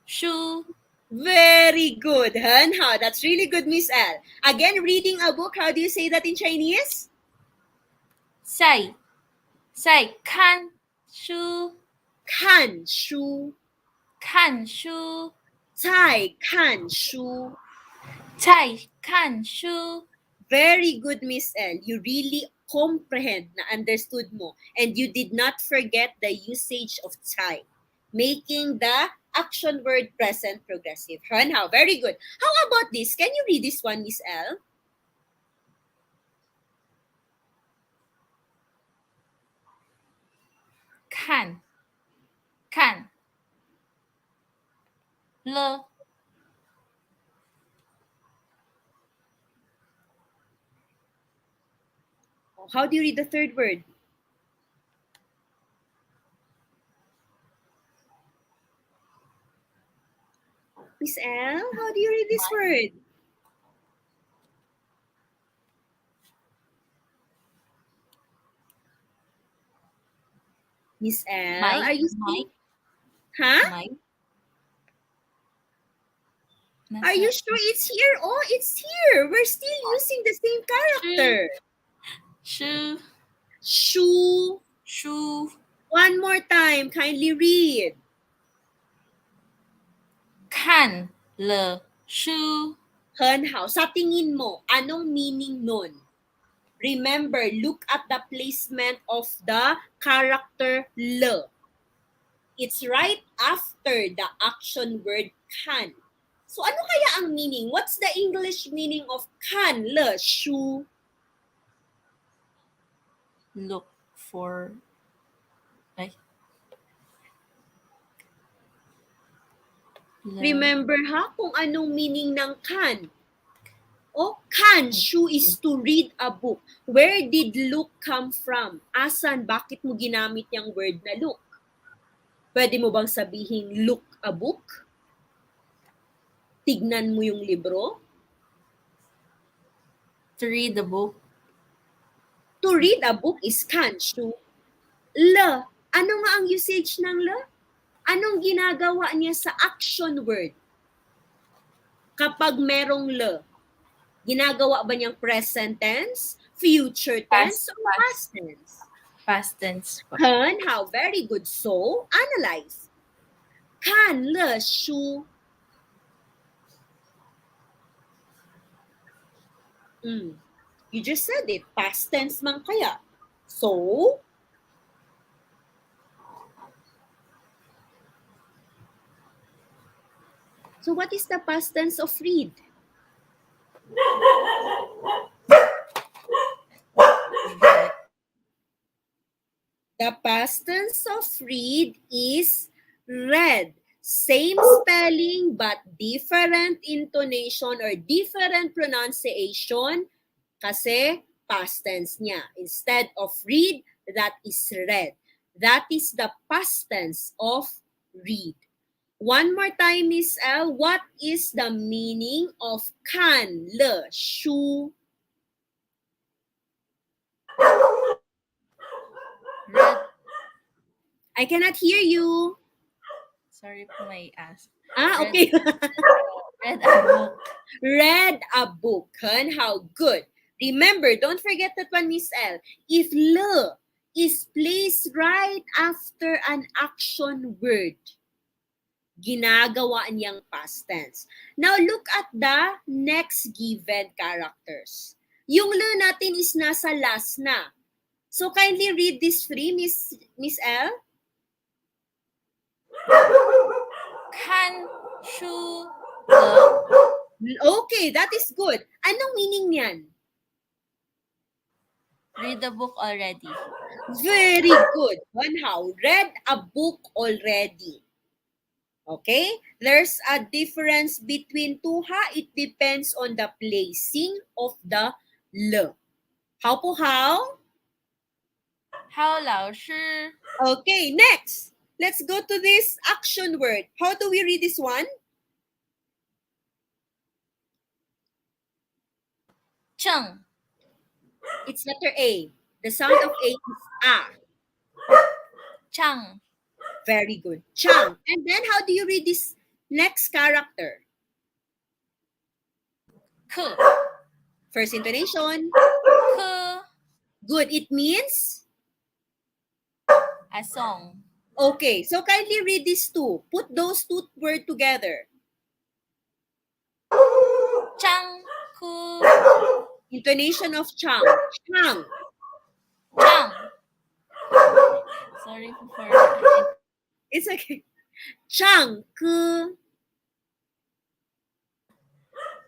Shu. Very good, Han. How? That's really good, Miss L. Again, reading a book, how do you say that in Chinese? Sai. Sai. Kan. Shu. Kan shu. Kan shu. Cai kan shu. Cai. Kan shu. Very good, Miss L. You really comprehend na understood mo. And you did not forget the usage of cai, making the action word present progressive. Han, how? Very good. How about this? Can you read this one, Miss L? Kan. Kan. Le. How do you read the third word? Miss L, how do you read this word? Miss L, Mai. are you Mai. still? Huh? Mai. Are you sure it's here? Oh, it's here. We're still using the same character. Shu. Shu. Shu. One more time. Kindly read. Kan. Le. Shu. Han, how? Sa tingin mo, anong meaning nun? Remember, look at the placement of the character le. It's right after the action word can. So ano kaya ang meaning? What's the English meaning of can, le, shu? Look for. Ay. Le. Remember ha, kung anong meaning ng can. O, can, shu is to read a book. Where did look come from? Asan, bakit mo ginamit yung word na look? Pwede mo bang sabihin look a book? Tignan mo yung libro? To read the book. To read a book is can, shu. Le, ano nga ang usage ng le? Anong ginagawa niya sa action word? Kapag merong le, ginagawa ba niyang present tense, future tense, or past tense? Past tense. Han, how? Very good. So, analyze. Kan le shu. You just said it. Past tense man kaya. So, what is the past tense of read? Read. The past tense of read is read. Same spelling but different intonation or different pronunciation kasi past tense niya. Instead of read, that is read. That is the past tense of read. One more time, Miss L, what is the meaning of kan, le, shu? Read. I cannot hear you. Sorry po may ask. Ah, Read. okay. Read a book. Read a book. Hun, how good. Remember, don't forget that one, Miss L. If le is placed right after an action word, ginagawa niyang past tense. Now, look at the next given characters. Yung le natin is nasa last na. So, kindly read this three, Miss L. Kan, shu, le. Okay, that is good. Anong meaning niyan? Read the book already. Very good. One how? Read a book already. Okay? There's a difference between two ha. It depends on the placing of the le. How po how? How, 老师? Okay, next. Let's go to this action word. How do we read this one? 正. It's letter A. The sound of A is a. 唱. Very good. Chang. And then how do you read this next character? 课. First intonation. 课. Good. It means? A song. Okay. So kindly read these two. Put those two words together. 张哭. Intonation of Chang. Chang. 唱. Sorry for It's okay. Chang. Ke.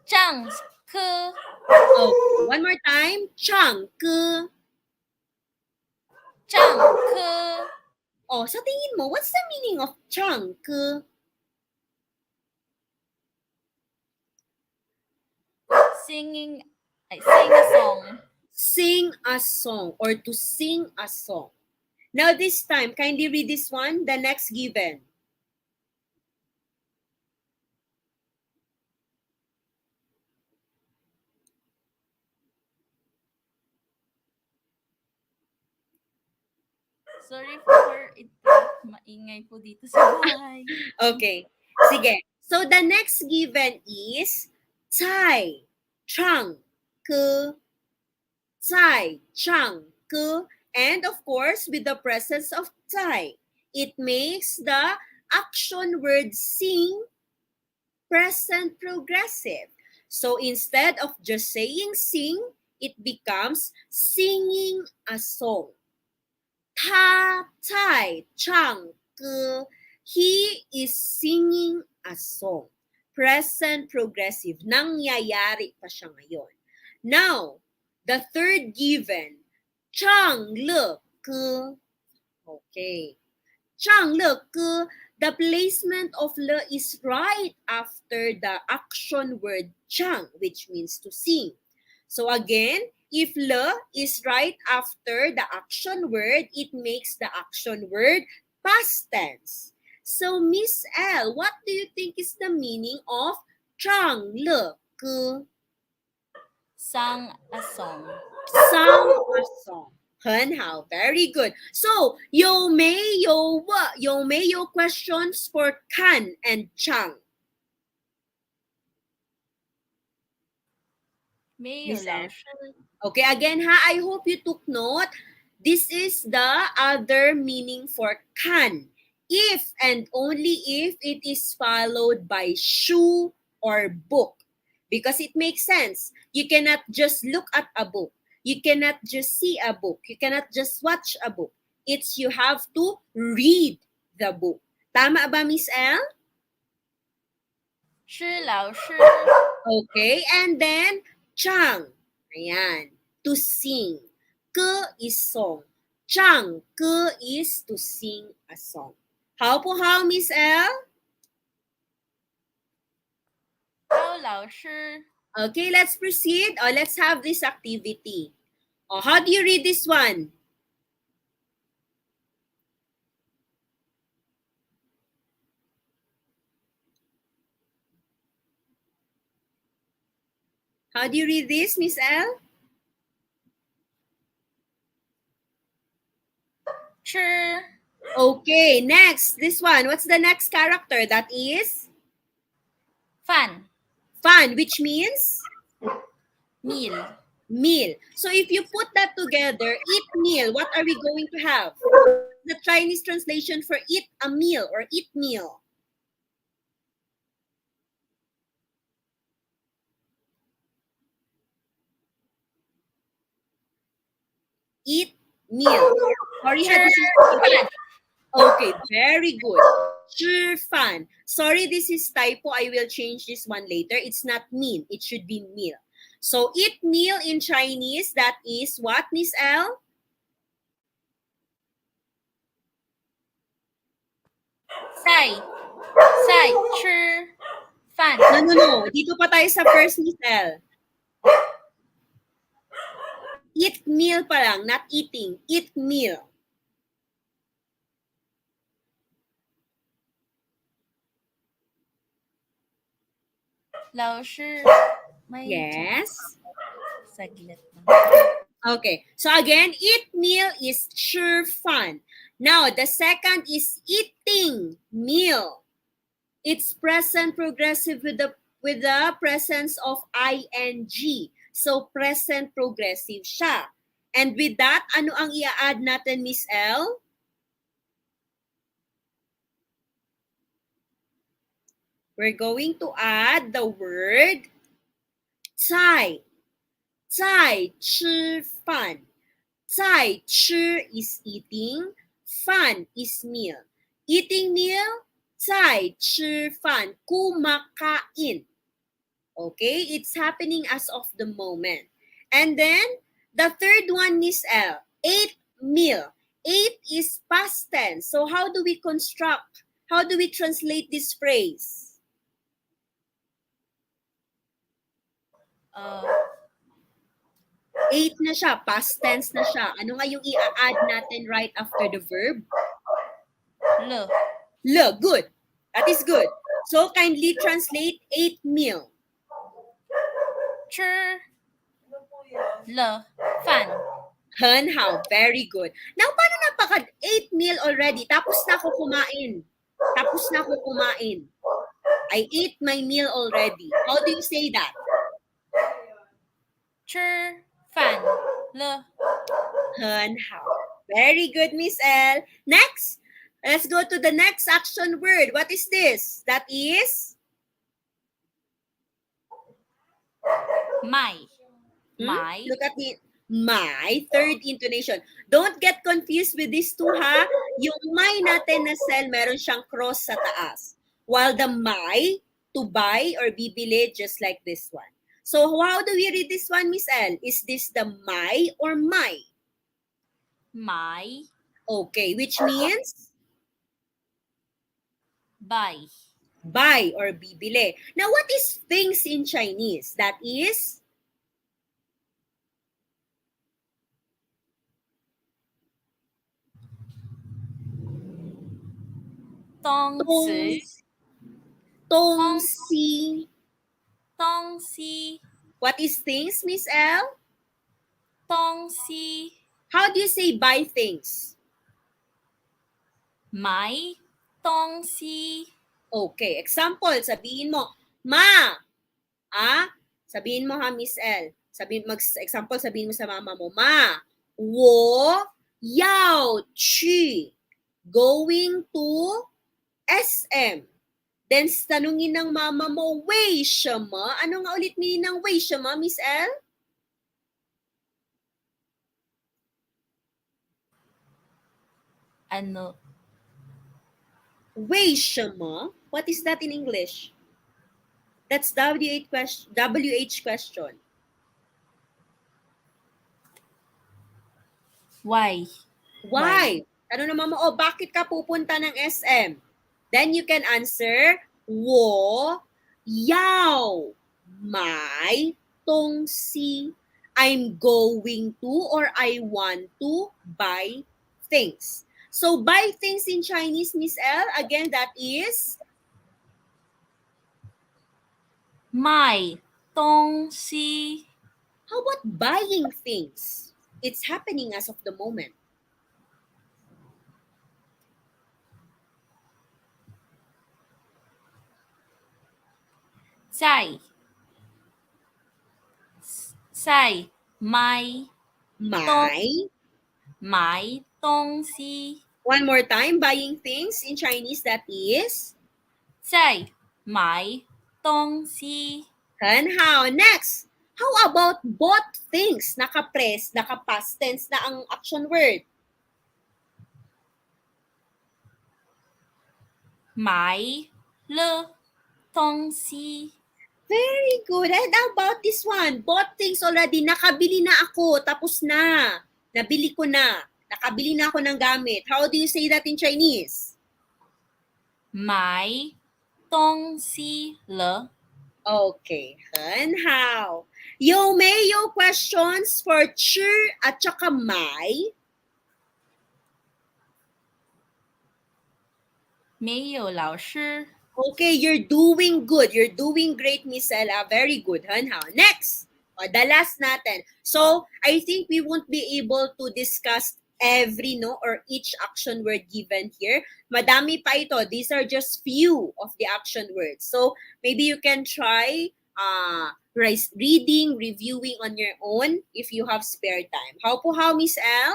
张科. Okay. One more time. Chang. Ke. 张科. Oh, sa tingin mo, what's the meaning of Chang. Ke? Sing a song. Sing a song or to sing a song. Now this time, kindly read this one, the next given. Sorry for it. Maingay po dito sa bahay. Okay. Sige. So the next given is Cai, Chang, Ke, Cai, Chang, Ke, and of course with the presence of Cai, it makes the action word sing present progressive. So instead of just saying sing, it becomes singing a song. 他在唱歌. He is singing a song. Present progressive. Nangyayari pa siya ngayon. Now, the third given. 唱乐歌. Okay. 唱乐歌. The placement of le is right after the action word 唱, which means to sing. So again, if le is right after the action word, it makes the action word past tense. So Miss L, what do you think is the meaning of 唱乐歌? Sang a song. Sang a song. 很好, very good. So, 有没有 questions for Kan and Chang? 没有 Miss 老 L. 师. Okay, again ha, I hope you took note. This is the other meaning for kan. If and only if it is followed by shu or book. because it makes sense. You cannot just look at a book. You cannot just see a book. You cannot just watch a book. It's you have to read the book. Tama ba, Miss Elle? 是老师 Okay, and then chang. Ayan, to sing. Ke is song. Chang, ke is to sing a song. How po how, Miss Elle? 高老师 Okay, let's proceed. Let's have this activity. How do you read this one? How do you read this, Miss Elle? 吃 Okay, next. This one. What's the next character? That is 饭 fan, which means meal meal. So if you put that together, eat meal, what are we going to have? The Chinese translation for eat a meal or eat meal. Eat meal. Sorry, had this is 饭 okay, very good. 吃饭. Sorry, this is typo. I will change this one later. It's not mean. It should be meal. So eat meal in Chinese, that is what, Miss Elle? 晒晒吃饭 No. Dito pa tayo sa first, Miss Elle. Eat meal pa lang, not eating. Eat meal. 老师 may Yes. saglit lang. Okay. So again, eat meal is 吃饭. Now, the second is eating meal. It's present progressive with the presence of ing. So, present progressive siya. And with that, ano ang i-add natin, Miss Elle? We're going to add the word 在吃饭. 在吃 is eating, 饭 is meal. Eating meal, 在吃饭, kumakain. Okay, it's happening as of the moment. And then, the third one is L, ate meal. Ate is past tense. So how do we construct? How do we translate this phrase? Ate na siya, past tense na siya. Ano nga yung i-add natin right after the verb? le Good. That is good. So kindly translate ate meal. 吃了饭 Hen how, very good. Now, paano napaka-8 meal already? Tapos na ako kumain. I ate my meal already. How do you say that? 吃饭了 Hen how. Very good, Miss Elle. Next, let's go to the next action word. What is this? That is? 买 买 Look at the my, third intonation. Don't get confused with these two, ha? Yung may natin na cell, meron siyang cross sa taas. While the my, to buy or bibili, just like this one. So, how do we read this one, Miss Elle? Is this the my or my? 买 Okay, which means? buy Buy or bibili. Now, what is things in Chinese? That is? 东西东西. 东西 What is things, Miss Elle? 东西 How do you say buy things? 买东西 Okay, example, sabihin mo, Ma, sabihin mo ha, Miss L. Example, sabihin mo sa mama mo, Ma, 我要去 going to SM. Then, tanungin ng mama mo, 为什么? Ano nga ulit meaning ng 为什么, Miss L? Ano? 为什么? What is that in English? That's WH question. Why? Why? Ano naman mo, bakit ka pupunta ng SM? Then you can answer, 我要买东西. I'm going to or I want to buy things. So, buy things in Chinese, Miss L, again, that is 买东西 how about buying things? It's happening as of the moment. 在买买 东西 One more time, buying things in Chinese, that is 在买东西 很好. Next, how about bought things? Naka-press, naka-past tense na ang action word. 买了东西 Very good. And how about this one? Bought things already. Nakabili na ako. Tapos na. Nabili ko na. Nakabili na ako ng gamit. How do you say that in Chinese? 买东西了 Okay. 很好. Yo, may yo questions for chur at saka mai? 没有老师 Okay, you're doing good. You're doing great, Miss Ella. Very good. Hanha. Next. The last natin. So, I think we won't be able to discuss every or each action word given here. Madami pa ito. These are just few of the action words. So, maybe you can try reading, reviewing on your own if you have spare time. How po how, Miss L?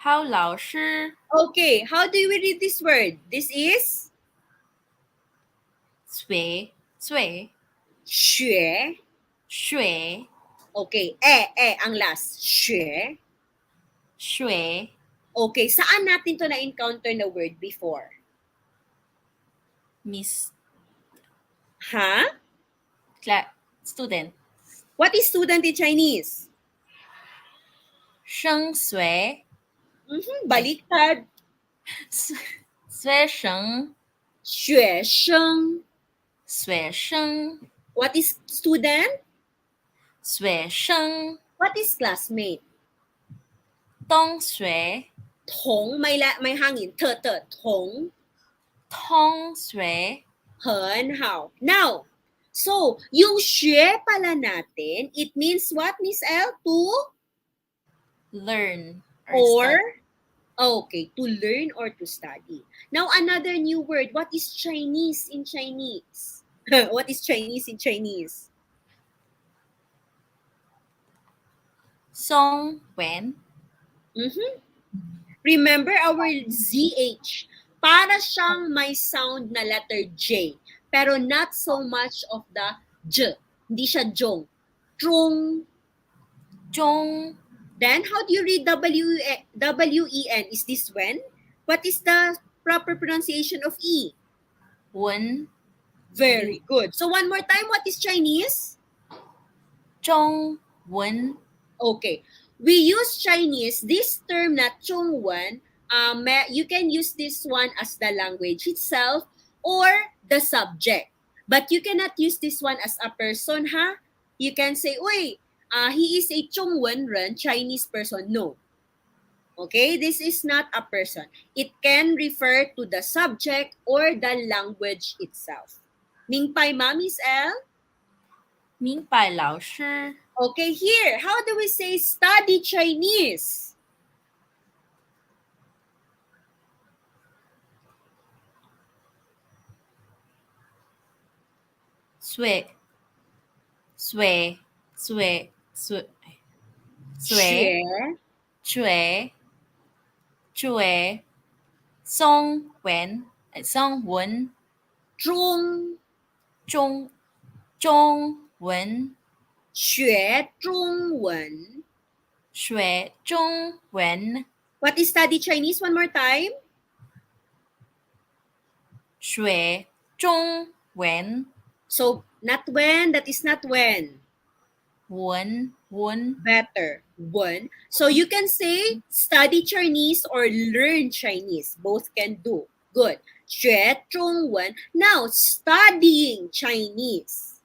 好老师 Okay, how do we read this word? This is 水水学. 水 Okay, ang last. 学. 水 Okay, saan natin to na-encounter na word before? Miss Ha? student What is student in Chinese? 升学 Baliktad. 学生学生. 学生 What is student? 学生 What is classmate? 同学同, may hangin. Te, 同. 同学 很好. Now, so, yung 学 pala natin, it means what, Miss L? To? learn Or? study. Okay, to learn or to study. Now, another new word. What is Chinese in Chinese? What is Chinese in Chinese? 中文 Remember our ZH. Para siyang may sound na letter J. Pero not so much of the J. Hindi siya jong. Trung. 中 Then, how do you read W-E-N? Is this when? What is the proper pronunciation of E? 文 Very good. So, one more time, what is Chinese? 中文 Okay. We use Chinese, this term na Zhongwen, you can use this one as the language itself or the subject. But you cannot use this one as a person, ha? You can say, uy, he is a Zhongwen ren, Chinese person. No. Okay? This is not a person. It can refer to the subject or the language itself. Mingpai ma, Miss L? 明白老师 Okay, here, how do we say study Chinese? 学学学学学学学中文中文中中文学中文。学中文 What is study Chinese? One more time. 学中文 So, not when, that is not when. 文 Better. When. So, you can say study Chinese or learn Chinese. Both can do. Good. 学中文. Now, studying Chinese.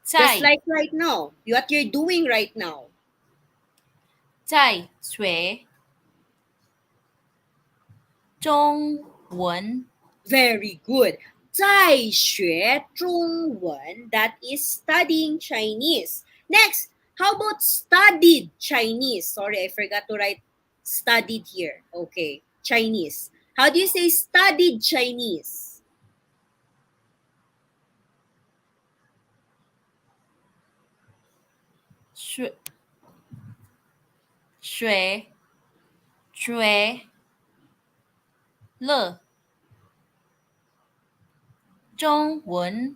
Just 在 like right now. What you're doing right now. 在学中文 Very good. 在学中文, that is studying Chinese. Next, how about studied Chinese? Sorry, I forgot to write studied here. Okay, Chinese. How do you say studied Chinese? 学学学了中文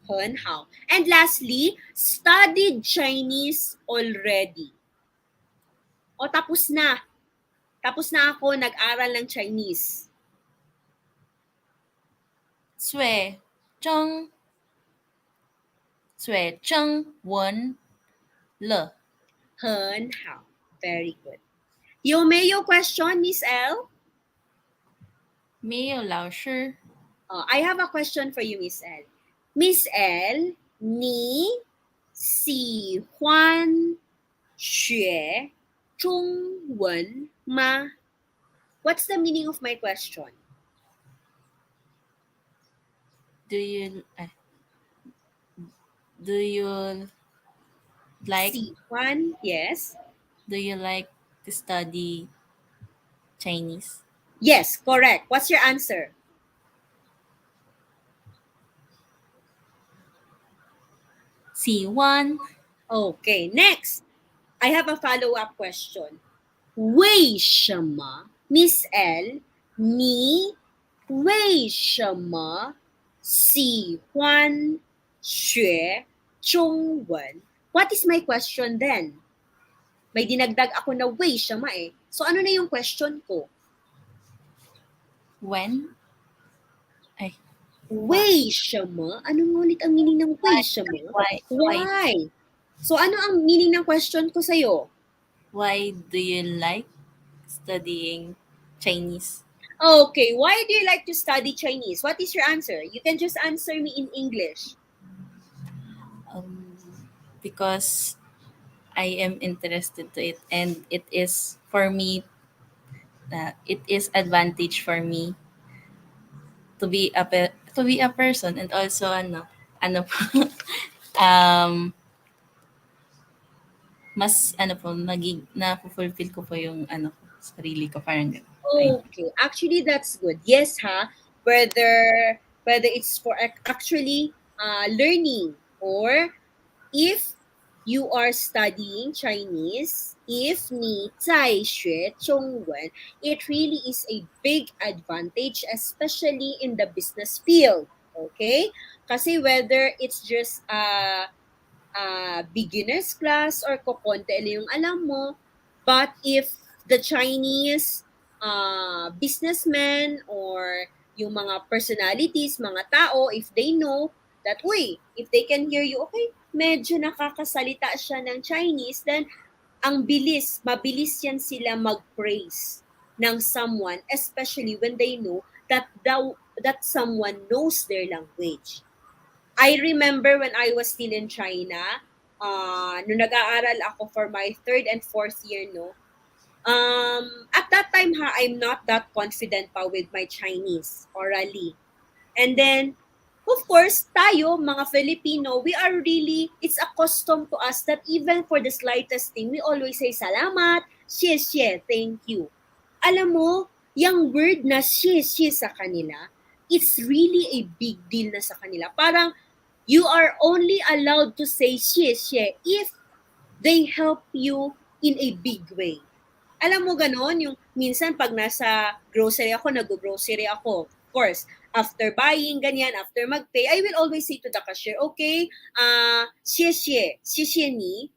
很好. And lastly, studied Chinese already. O tapos na. Tapos na ako, nag-aral ng Chinese. 学中文了很好. Very good. Yung Mayo question, Miss L? 没有老师 I have a question for you, Miss L. Miss L, 你喜欢学中文吗? What's the meaning of my question? do you do you like 喜欢, yes. do you like to study Chinese? Yes, correct. What's your answer? 喜欢 Okay, next. I have a follow-up question. 为什么 Miss L, 你为什么喜欢学中文? What is my question then? May dinagdag ako na 为什么eh. So ano na yung question ko? when 为什么? Ano nga ulit ang meaning ng 为什么? why Why? So ano ang meaning ng question ko sa'yo? why do you like studying Chinese? Okay, why do you like to study Chinese? What is your answer? You can just answer me in English. Because I am interested to it and it is for me it is advantage for me to be a person and also ano po mas ano po na-fulfill ko po yung sarili ko parang ganun. Okay, actually that's good. Yes, ha. Whether it's for actually learning or if you are studying Chinese, if 你在学中文, it really is a big advantage, especially in the business field. Okay? Kasi whether it's just beginner's class or kukonti lang yung alam mo, but if the Chinese businessmen or yung mga personalities, mga tao, if they know that, uy, if they can hear you, okay, medyo nakakasalita siya ng Chinese, then mabilis yan sila mag-praise ng someone, especially when they know that that someone knows their language. I remember when I was still in China, nung nag-aaral ako for my 3rd and 4th year, no, at that time, I'm not that confident pa with my Chinese orally. And then, of course, tayo, mga Filipino, it's a custom to us that even for the slightest thing, we always say salamat, 谢谢, thank you. Alam mo, yung word na 谢谢sa kanila, it's really a big deal na sa kanila. Parang, you are only allowed to say 谢谢 if they help you in a big way. Alam mo ganon, yung minsan pag nasa grocery ako, nag-grocery ako, of course, after buying, ganyan, after mag-pay, I will always say to the cashier, okay, xie ni.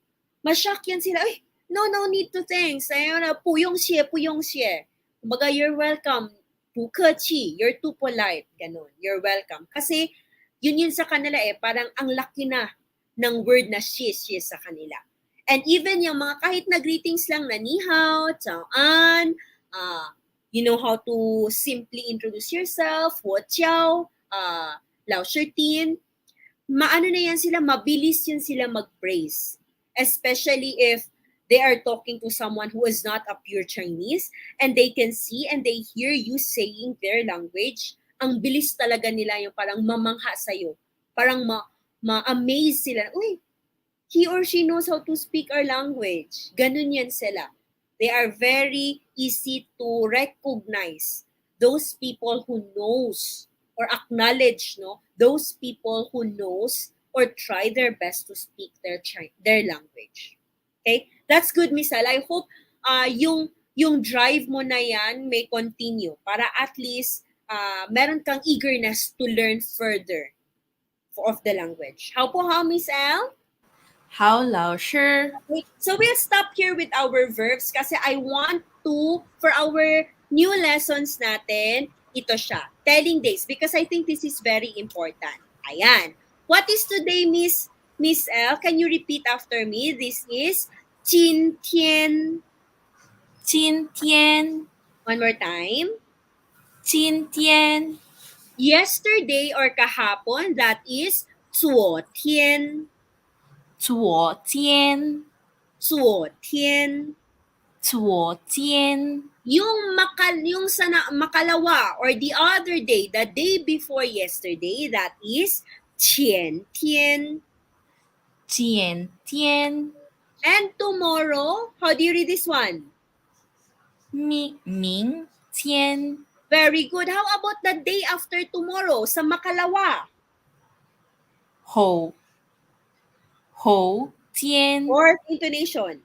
Ma-shock yan sila, ay, no need to thanks. Ayun na, puyong xie. Kumbaga, you're welcome. 不客气, you're too polite. Ganon, you're welcome. Kasi, yun sa kanila parang ang laki na ng word na xie sa kanila. And even yung mga kahit na greetings lang na ni hao, ciao an, you know how to simply introduce yourself, wo ciao, lao tin, maano na yan sila, mabilis yan sila mag-praise. Especially if they are talking to someone who is not a pure Chinese and they can see and they hear you saying their language, ang bilis talaga nila yung parang mamangha sa'yo. Parang ma-amaze sila. Uy, he or she knows how to speak our language. Ganun yan sila. They are very easy to recognize those people who knows or acknowledge those people who knows or try their best to speak their language. Okay? That's good, Miss Al. I hope yung drive mo na yan may continue para at least meron kang eagerness to learn further of the language. How po, Miss Al? How lao sure. Okay. So we'll stop here with our verbs kasi I want to, for our new lessons natin, ito siya, telling days, because I think this is very important. Ayan. What is today, Miss L? Can you repeat after me? This is 今天. 今天 One more time. 今天 Yesterday or kahapon, that is 昨天.昨天昨天. 昨天 Yung makalawa or the other day, the day before yesterday, that is 前天. 前天 And tomorrow, how do you read this one? 明天 Very good. How about the day after tomorrow, sa makalawa? 后天 Fourth intonation.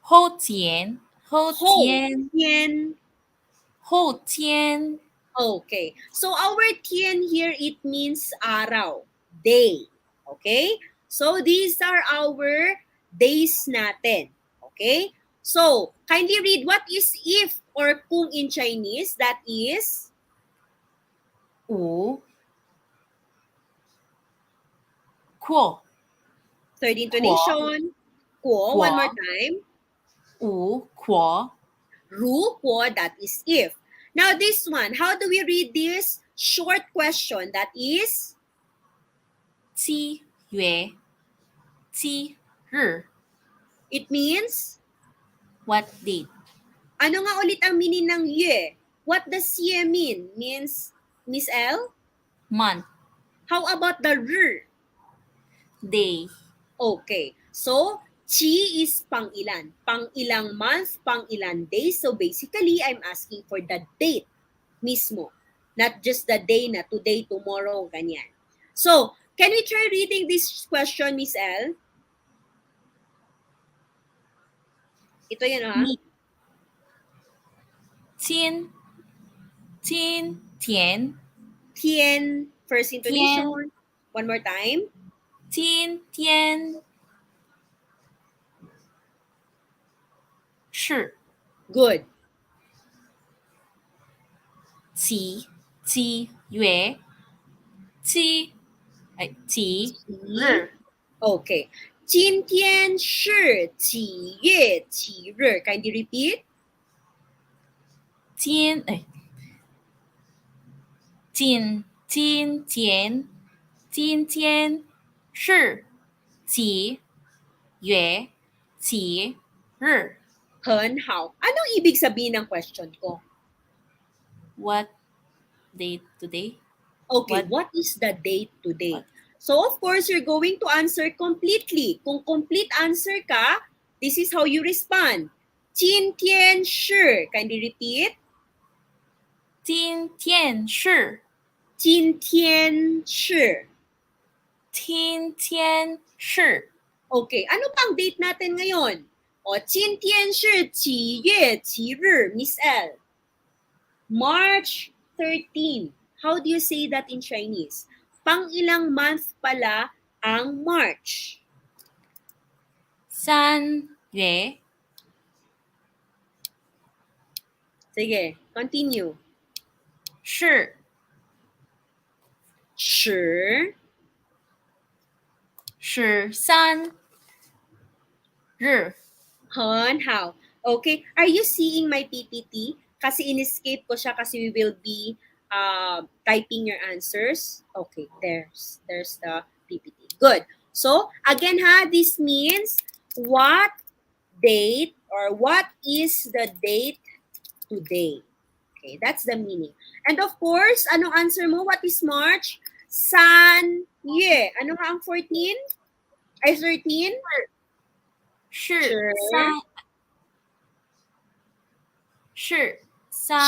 后天后天 Tian. 后天 Okay. So our tian here, it means araw, day. Okay? So these are our days natin. Okay? So, kindly read what is if or kung in Chinese. That is 五扩 third intonation. Kuo, one more time. 五扩 Ru, kuo, that is if. Now this one, how do we read this short question? That is 七月七日 it means, what date ano nga ulit ang meaning ng yue? What does ye mean? Means, Miss L? month How about the r? day Okay. So, chi is pang-ilan. Pang-ilang month, pang-ilan days. So, basically, I'm asking for the date mismo. Not just the day na today, tomorrow, ganyan. So, can we try reading this question, Miss L? Ito yan, ha? 今天 Tien, first intonation. One more time. 今天是 Good. 几月七日 Okay. 今天是几月几日? Kindly repeat. 今天是几月几日 很好. Anong ibig sabihin ng question ko? what date today Okay, what is the date today? So, of course, you're going to answer completely. Kung complete answer ka, this is how you respond. 今天是. Kindly repeat. 今天是今天是. 今天是 Okay, ano pang date natin ngayon? 今天是几月几日 Miss L? March 13. How do you say that in Chinese? Pang ilang month pala ang March? 3月 Sige, continue. 是十13日很好. Okay, are you seeing my PPT? Kasi in-escape ko siya kasi we will be typing your answers. Okay, there's the PPT. Good. So, again ha, this means what date or what is the date today? Okay, that's the meaning. And of course, anong answer mo? What is March? San Yue. Ano nga ang 14? Ay, 13? 是是三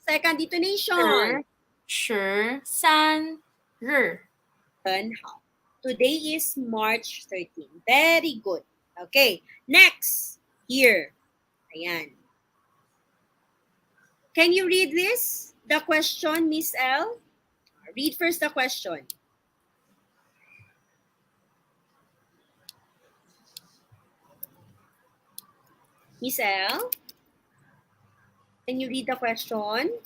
Second detonation. 13日很好. Today is March 13. Very good. Okay. Next. Here. Ayan. Can you read this? The question, Miss L? Read first the question. Miss L? Can you read the question?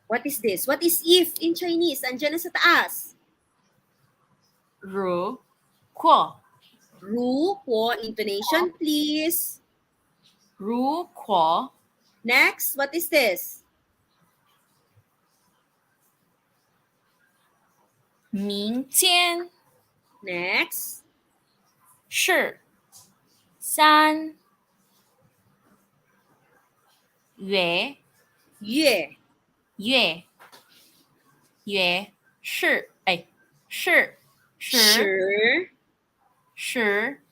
What is this? What is if in Chinese? Andiyan na sa taas. 如果 Ru po. Intonation, please. 如果 Next. What is this? 明天 Next. 是3月月是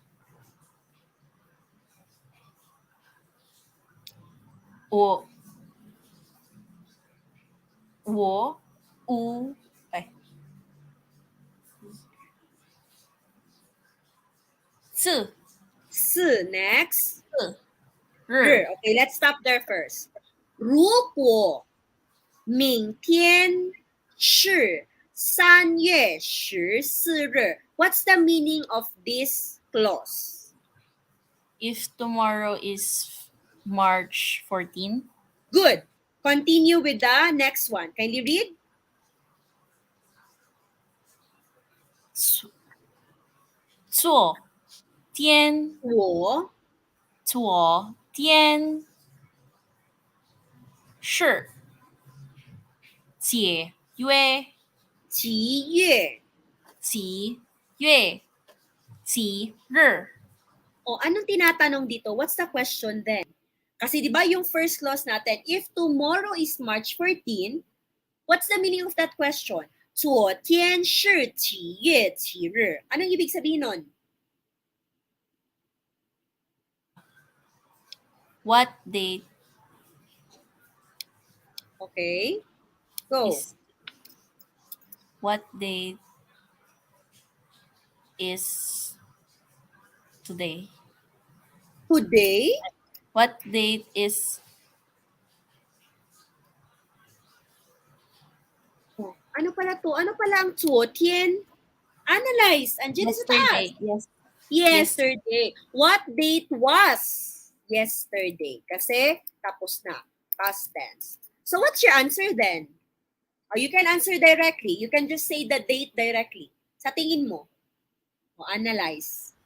我无四Next. 日 Okay, let's stop there first. 如果明天是3月14日, what's the meaning of this clause? if tomorrow is March 14 Good. Continue with the next one. Kindly read. 昨天我是几月几日 O, anong tinatanong dito? What's the question then? Kasi di ba yung first clause natin, if tomorrow is March 14, what's the meaning of that question? 昨天是几月几日? Anong ibig sabihin nun? what date Okay? Go. is what date is today? Today? What date is Oh, ano pala to? Ano pala ang 昨天? Analyze. Andiyan na sa taas. yesterday? Yes. Yesterday. What date was yesterday? Kasi tapos na. Past tense. So what's your answer then? Or you can answer directly. You can just say the date directly. Sa tingin mo. O analyze.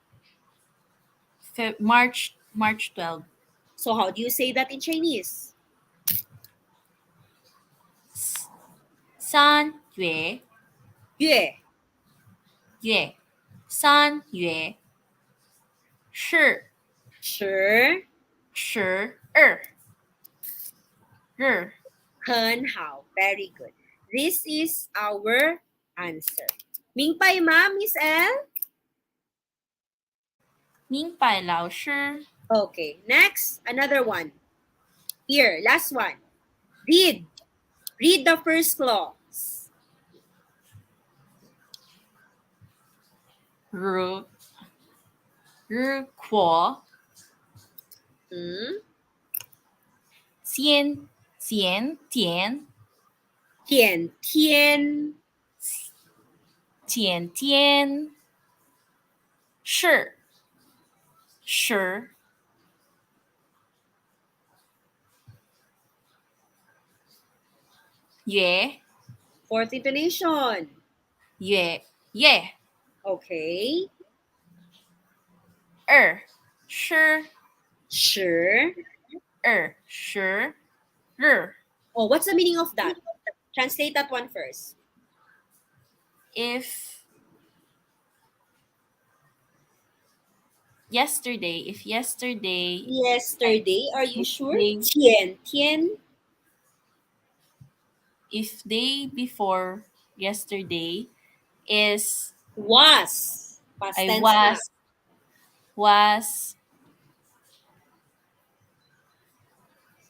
March 12. So how do you say that in Chinese? 三月月三月是十12日很好. Very good. This is our answer. 明白吗, Miss L? 明白老师 Okay, next, another one. Here, last one. Read. Read the first clause. 如日过嗯，前前天天天前天是是月 fourth intonation. 月 Okay. 二是十. 二十日 Oh, what's the meaning of that? Translate that one first. if yesterday Yesterday, are you if sure? day 前天 if day before yesterday is was. Past I tense na. was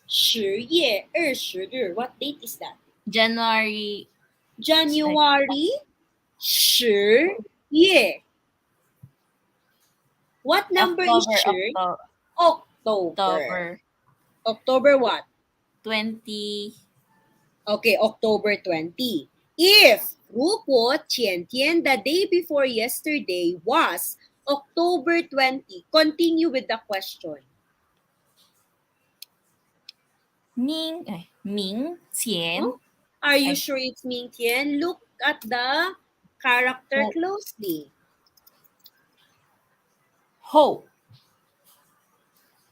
10月20日. What date is that? January ay, January 10月. What number is October 10? October. October October what? 20 Okay, October 20. If 如果前天, the day before yesterday, was October 20, continue with the question. 明前 Oh, are you ay sure it's 明天? Look at the character 后 closely.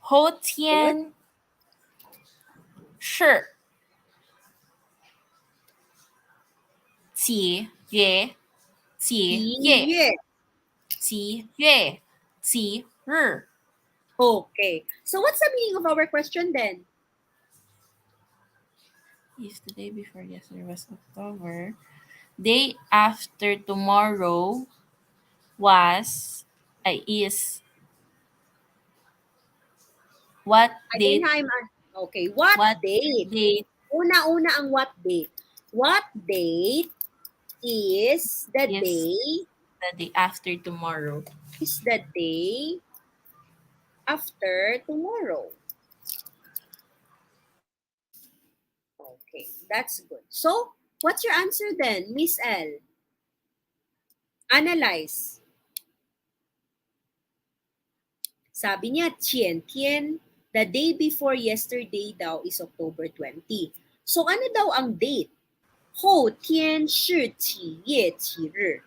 后天 Good. 是几月几月几月? 几月几日 Okay. So what's the meaning of our question then? if the day before yesterday was October day after tomorrow was ay is what Again, date hi, man. Okay, what what date? date Una-una ang what date. What date is the is day the day after tomorrow is the day after tomorrow. Okay, that's good. So, what's your answer then, Miss L? Analyze. Sabi niya, 前天, the day before yesterday daw is October 20. So, ano daw ang date? 后天是几月几日?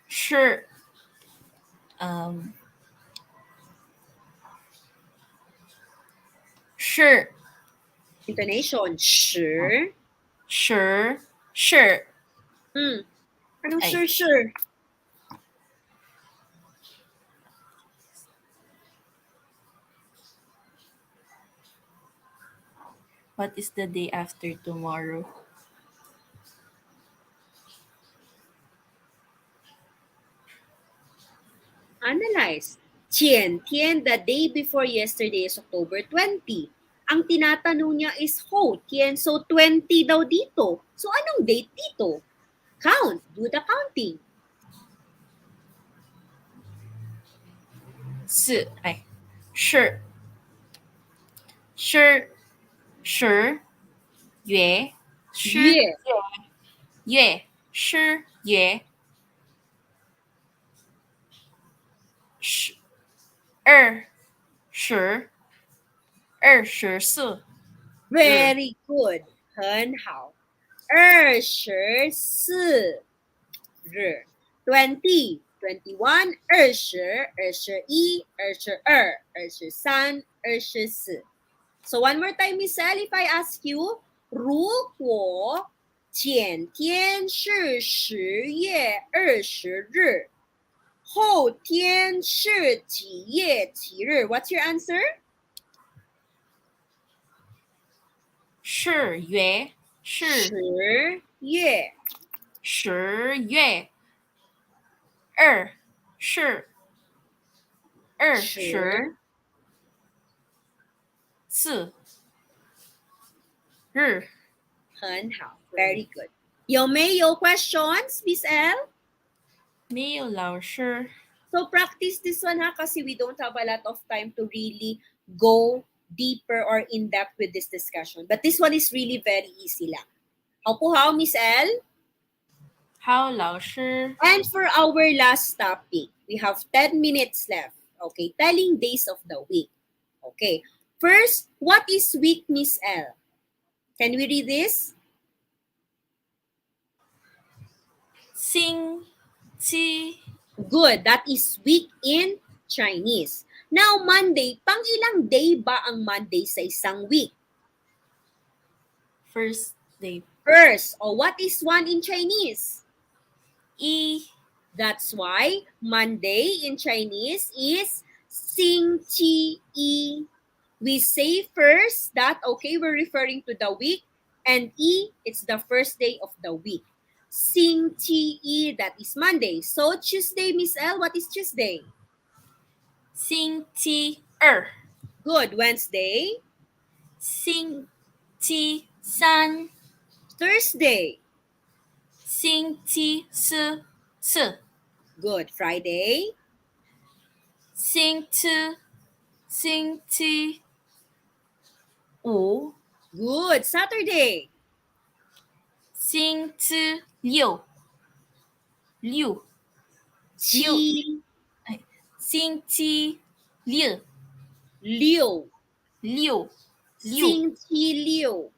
是 um 是 Intonation, 十. 是 Anong ay sure? what is the day after tomorrow Analyze. 前天, the day before yesterday is October 20. Ang tinatanong niya is 后天, so 20 daw dito. So anong date dito? Count. Do the counting. 四哎是十月月十月十二十四 Very good. 很好. 24日. 20, 21, 20, 21, 22, 23, 24. So one more time, Miss Sal, if I ask you, 如果前天是10月20日，后天是几月几日？ What's your answer? 10月10月10月24日很好. Very good. 有没有 questions, Miss L? 没有老师. So practice this one ha kasi we don't have a lot of time to really go deeper or in-depth with this discussion. But this one is really very easy lang. How po how, Miss L? 好老师. And for our last topic, we have 10 minutes left. Okay, telling days of the week. Okay, first, what is week, Miss L? Can we read this? 星期 Good, that is week in Chinese. Now, Monday, pang ilang day ba ang Monday sa isang week? first day. First, or what is one in Chinese? 一 That's why Monday in Chinese is 星期一. We say first that, okay, we're referring to the week, and it's the first day of the week. 星期一, that is Monday. So Tuesday, Miss L, what is Tuesday? 星期二 Good. Wednesday? 星期三 Thursday? 星期四 Good. Friday? 星期五 Good. Saturday? 星期六七星期六六星期六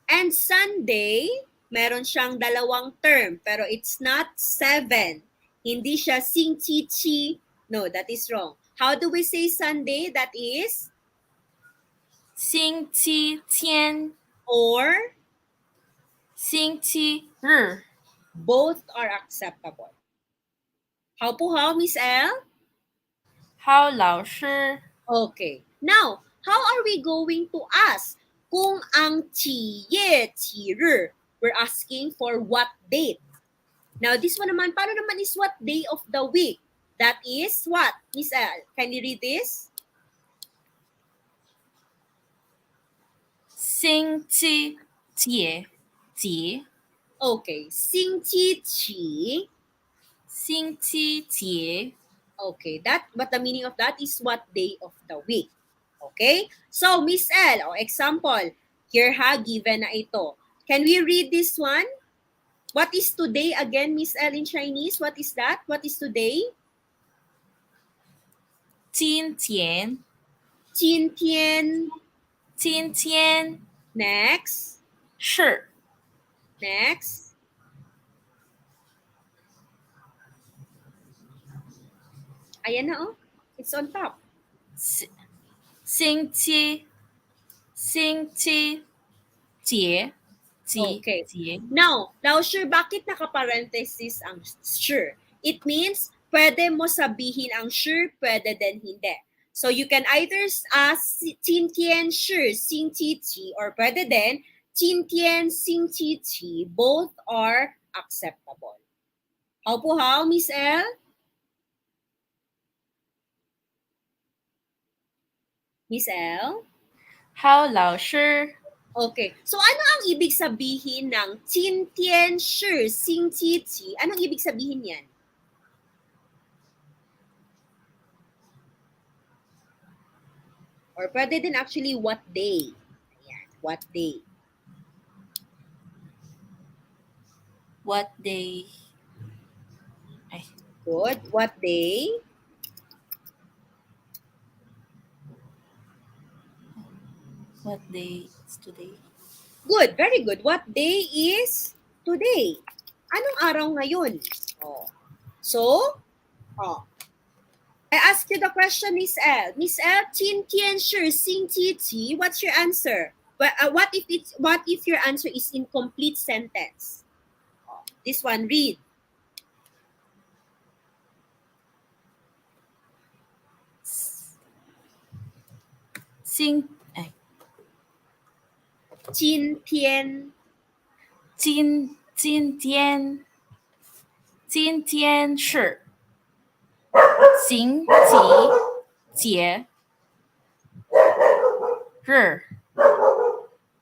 And Sunday, meron siyang dalawang term, pero it's not 7. Hindi siya 星期七. No, that is wrong. How do we say Sunday? That is 星期天 or 星期日 both are acceptable. How po how, Miss L? 好老师 Okay. Now, how are we going to ask kung ang 几月几日, we're asking for what date? Now, this one naman, paano naman is what day of the week? That is what? Miss L, can you read this? 星期节 Okay. 星期几. 星期节 Okay. But the meaning of that is what day of the week. Okay? So, Miss L, example, here ha, given na ito. Can we read this one? What is today again, Miss L, in Chinese? What is that? What is today? 今天今天. Next. 是 Next. Ayan na oh. It's on top. 星期节 Okay. 节 Now, sure, bakit naka-parenthesis ang sure? It means pwede mo sabihin ang sure, pwede din hindi. So you can either ask 今天是星期几 or pwede din 今天星期几. Both are acceptable. How po how, Miss L? Miss L? 好老师 Okay. So ano ang ibig sabihin ng 今天是星期几? Anong ibig sabihin yan? Or pwede din actually what day. Ayan, what day. what day ay Good. What day? what day is today Good. Very good. What day is today? Anong araw ngayon? Oh. So, I ask you the question, Miss L. Miss L, 今天是星期几? What's your answer? But what if your answer is incomplete sentence? This one, read. 星哎今天今天是星期节日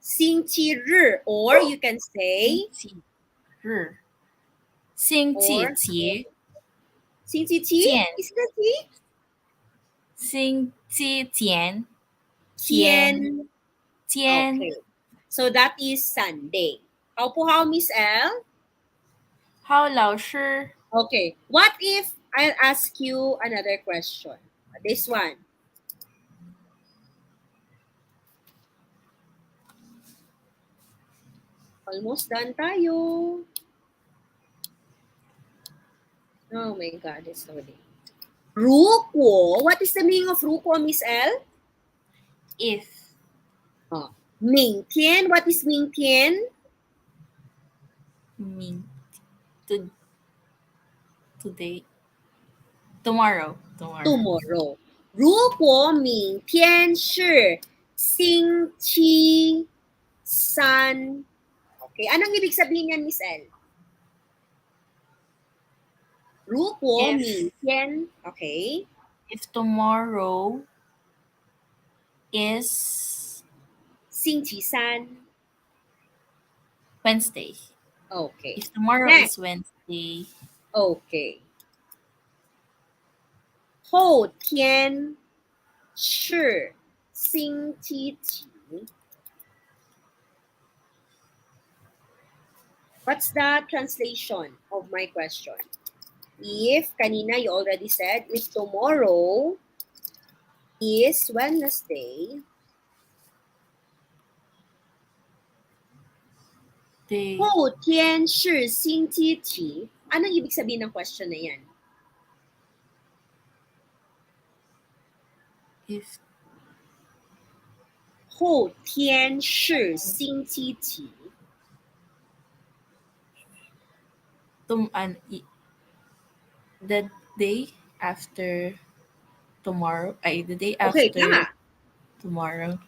星期日, or you can 星 say 期日，星期 or 节，星期七? 见， Is that it? 星期天，天 Tian. 天。 Okay. So that is Sunday. 好不好, Miss L? 好，老师。 Okay. What if I'll ask you another question? This one. Almost done tayo. Oh my God, it's loading. 如果, what is the meaning of 如果, Miss L? If 明天, what is 明天? mean to today, tomorrow, Tomorrow. 如果明天是星期三. Okay, anong ibig sabihin yan, Miss L? 如果明天, okay. If tomorrow is 星期三. Wednesday. Okay. If tomorrow Next. is Wednesday, Okay. 后天是星期几? What's the translation of my question? If kanina you already said, if tomorrow is Wednesday, they 后天是星期几? Anong ibig sabihin ng question na yan? if 后天是星期几? the day after tomorrow, the day Okay, after tama. tomorrow.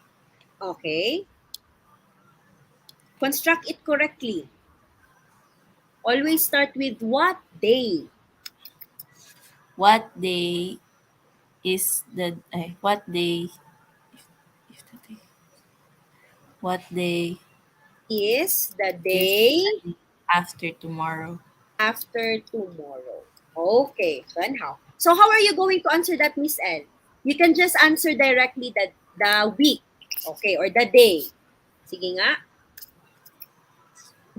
Okay. Construct it correctly. Always start with what day. What day is the what day? If the day, what day Is the is day the day after tomorrow? after tomorrow. Okay, 很好. So how are you going to answer that, Miss L? You can just answer directly the week, okay, or the day. Sige nga.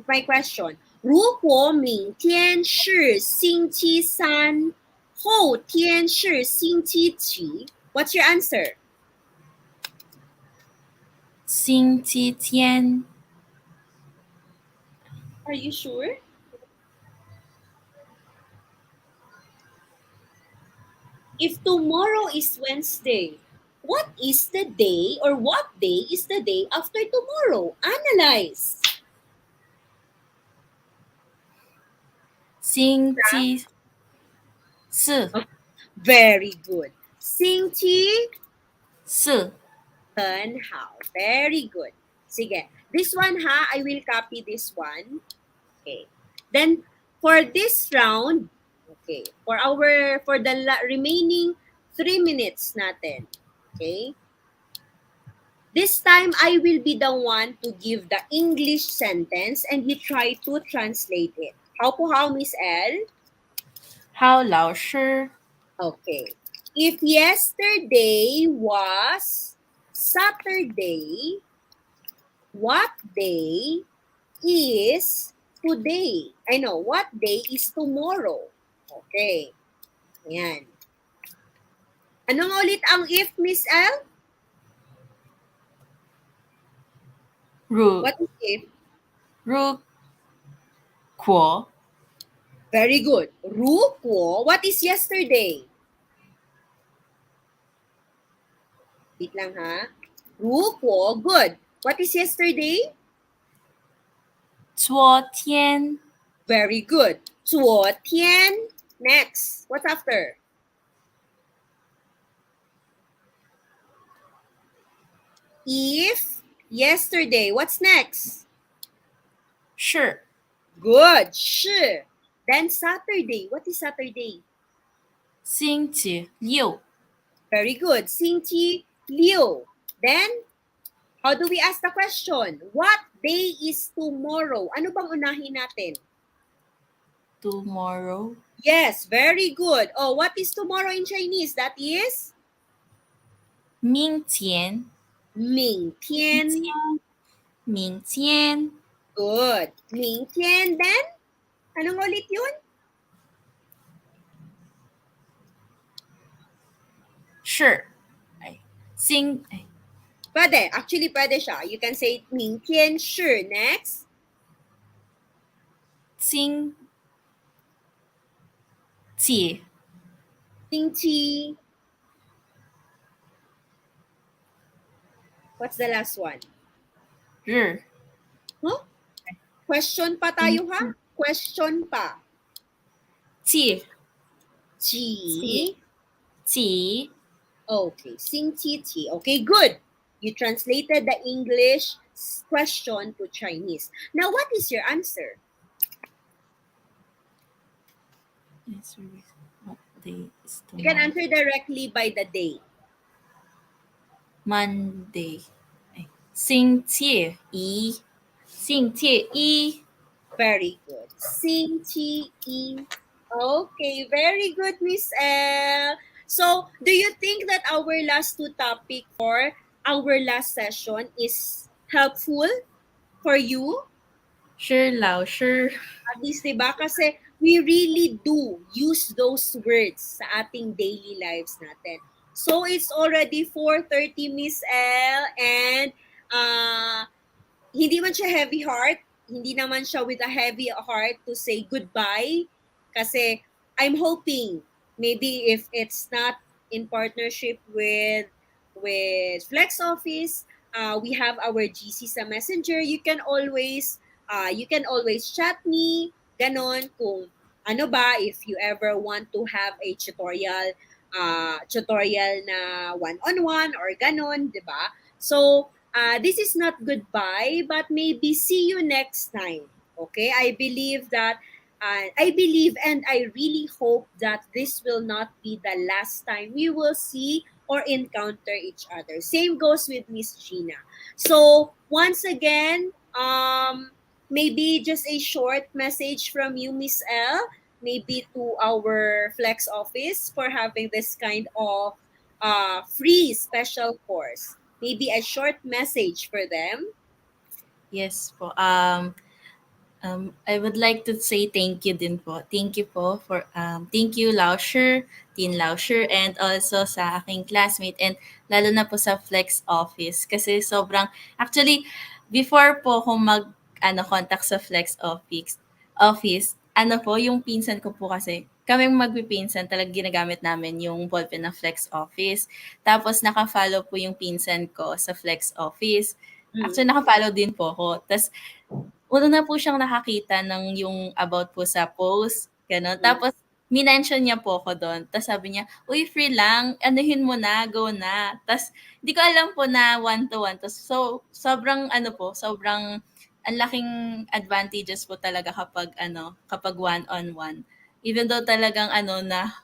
My question. 如果明天是星期三，后天是星期几? What's your answer? 星期天 Are you sure? If tomorrow is Wednesday, what is the day or what day is the day after tomorrow? Analyze. 星期四 Very good. 星期四 很好. Very good. Sige. This one ha, I will copy this one. Okay. Then for this round, okay, for the remaining 3 minutes natin. Okay? This time I will be the one to give the English sentence and you try to translate it. How po how, Miss L? 好，老师 Okay. If yesterday was Saturday, what day is today? I know, what day is tomorrow? Okay. Ayan. Ano nga ulit ang if, Miss L?如 What is if? 如果 Very good. 如果, what is yesterday? Wait lang ha. 如果, good. What is yesterday? 昨天 Very good. 昨天. Next. What's after? If yesterday. What's next? 是 Good. 是. Then Saturday. What is Saturday? 星期六 Very good. 星期六. Then How do we ask the question? What day is tomorrow? Ano bang unahin natin? Tomorrow. Yes, very good. Oh, what is tomorrow in Chinese? That is 明天。明天。明天。Good. 明天. Then, anong ulit yun? Sure. Ay. Ay. Pwede. Actually, pwede siya. You can say 明天 sure. Next. 星期星期. What's the last one? 日 Huh? Question pa tayo ha? Question pa. 期期. 期 Okay. 星期几. Okay, good. You translated the English question to Chinese. Now, what is your answer? What day is You can tomorrow? answer directly by the day. Monday. Ay. 星期一星期一 Very good. 星期一. Okay, very good, Miss L. So, do you think that our last two topic for our last session is helpful for you? Sure, Lao. Sure. At least, diba? Kasi we really do use those words sa ating daily lives natin. So, it's already 4:30, Miss L. And, hindi man siya heavy heart, hindi naman siya with a heavy heart to say goodbye. Kasi I'm hoping maybe if it's not in partnership with FlexOffice, we have our GC sa Messenger. You can always chat me, ganon, kung ano ba, if you ever want to have a tutorial na one-on-one or ganon, di ba? So, this is not goodbye, but maybe see you next time. Okay, I believe and I really hope that this will not be the last time we will see or encounter each other. Same goes with Miss Gina. So once again, maybe just a short message from you, Miss L, maybe to our Flex office for having this kind of free special course. Maybe a short message for them. Yes po. I would like to say thank you din po. Thank you po for thank you Lausher, Teen Lausher, and also sa aking classmate and lalo na po sa Flex Office kasi sobrang actually before po ako contact sa Flex Office ano po yung pinsan ko po kasi kaming magpipinsan talaga ginagamit namin yung ballpen ng Flex Office. Tapos naka-follow po yung pinsan ko sa Flex Office. Actually, naka-follow din po ako. Tapos una na po siyang nakakita ng yung about po sa post, gano'n. Tapos minention niya po ako do'n. Tapos sabi niya, "Uy, free lang, anuhin mo na, go na." Tapos di ko alam po na one-to-one. Tapos sobrang sobrang ang laking advantages po talaga kapag one-on-one. Even though talagang na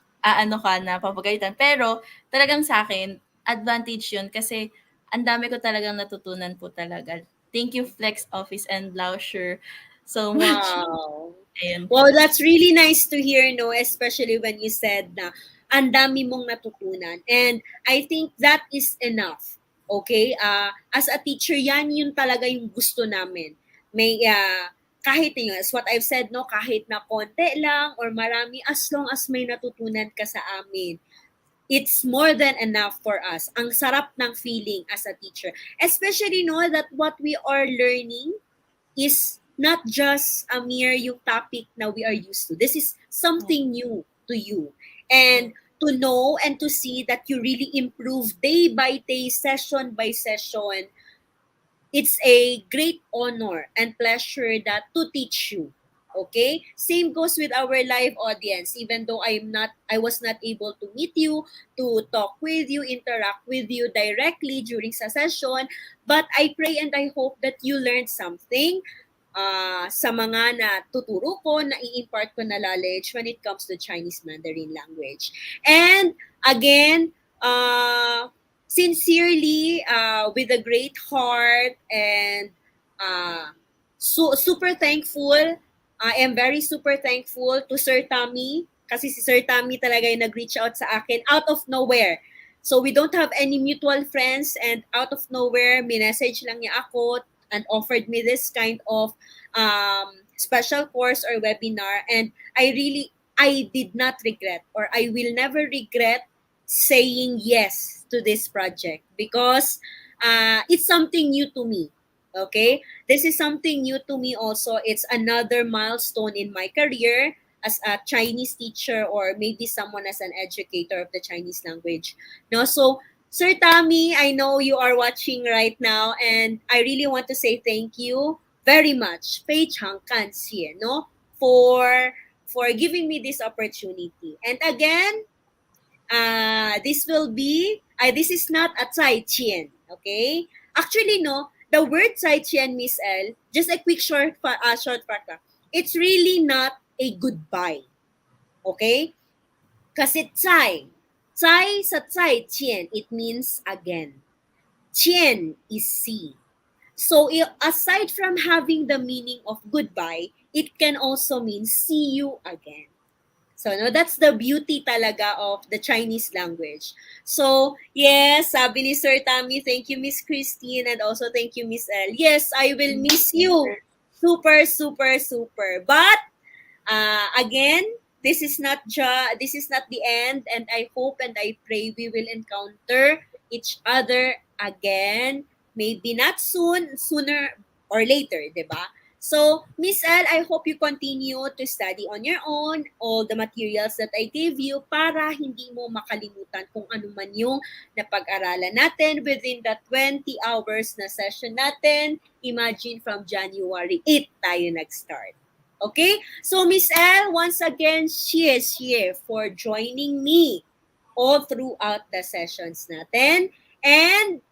papagalitan. Pero talagang sa akin advantage 'yun kasi ang dami ko talagang natutunan po talaga. Thank you Flex Office and Lausher so much. Wow. Ayun. Well, that's really nice to hear, no? Especially when you said na ang dami mong natutunan. And I think that is enough. Okay? As a teacher, yan yung talaga yung gusto namin. May, kahit yun, as what I've said, no? Kahit na konti lang or marami, as long as may natutunan ka sa amin, it's more than enough for us. Ang sarap ng feeling as a teacher. Especially, no, that what we are learning is not just a mere yung topic na we are used to. This is something new to you. And to know and to see that you really improve day by day, session by session, it's a great honor and pleasure that to teach you. Okay? Same goes with our live audience. Even though I was not able to meet you, to talk with you, interact with you directly during sa session, but I pray and I hope that you learned something sa mga natuturo ko, na i-impart ko na knowledge when it comes to Chinese Mandarin language. And again, sincerely, with a great heart, and super thankful. I am very super thankful to Sir Tommy, kasi si Sir Tommy talaga yung nag-reach out sa akin out of nowhere. So we don't have any mutual friends, and out of nowhere, minessage lang niya ako and offered me this kind of special course or webinar, and I did not regret, or I will never regret saying yes to this project, because it's something new to me. Okay, this is something new to me also. It's another milestone in my career as a Chinese teacher, or maybe someone as an educator of the Chinese language. No, so Sir Tommy, I know you are watching right now, and I really want to say thank you very much. 非常感谢, no, for giving me this opportunity. And again, this is not a 再见, okay? Actually, no, the word 再见, Miss L, just a quick short fact, it's really not a goodbye, okay? Kasi 在 sa 再见, it means again. 见 is see. So, aside from having the meaning of goodbye, it can also mean see you again. So, no, that's the beauty talaga of the Chinese language. So, yes, sabi ni Sir Tammy, thank you, Miss Christine, and also thank you, Miss L. Yes, I will miss you. Super, super, super. But, again, this is not the end, and I hope and I pray we will encounter each other again. Maybe not soon, sooner or later, 'di ba? So, Miss L, I hope you continue to study on your own all the materials that I gave you para hindi mo makalimutan kung ano man yung napag-aralan natin within the 20 hours na session natin. Imagine from January 8 tayo nag-start. Okay? So, Miss L, once again, share for joining me all throughout the sessions natin. And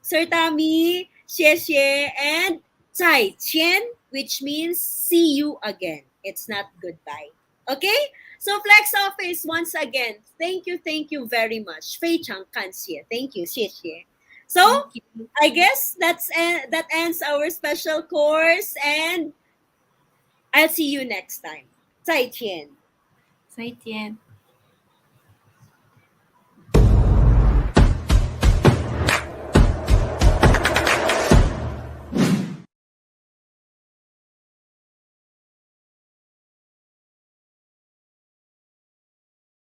Sir Tommy, 谢谢, and 再见, which means see you again. It's not goodbye. Okay? So Flex Office, once again, thank you very much. 非常感谢. Thank you, 谢谢. So, Thank you. I guess that ends our special course, and I'll see you next time. 再见. 再见.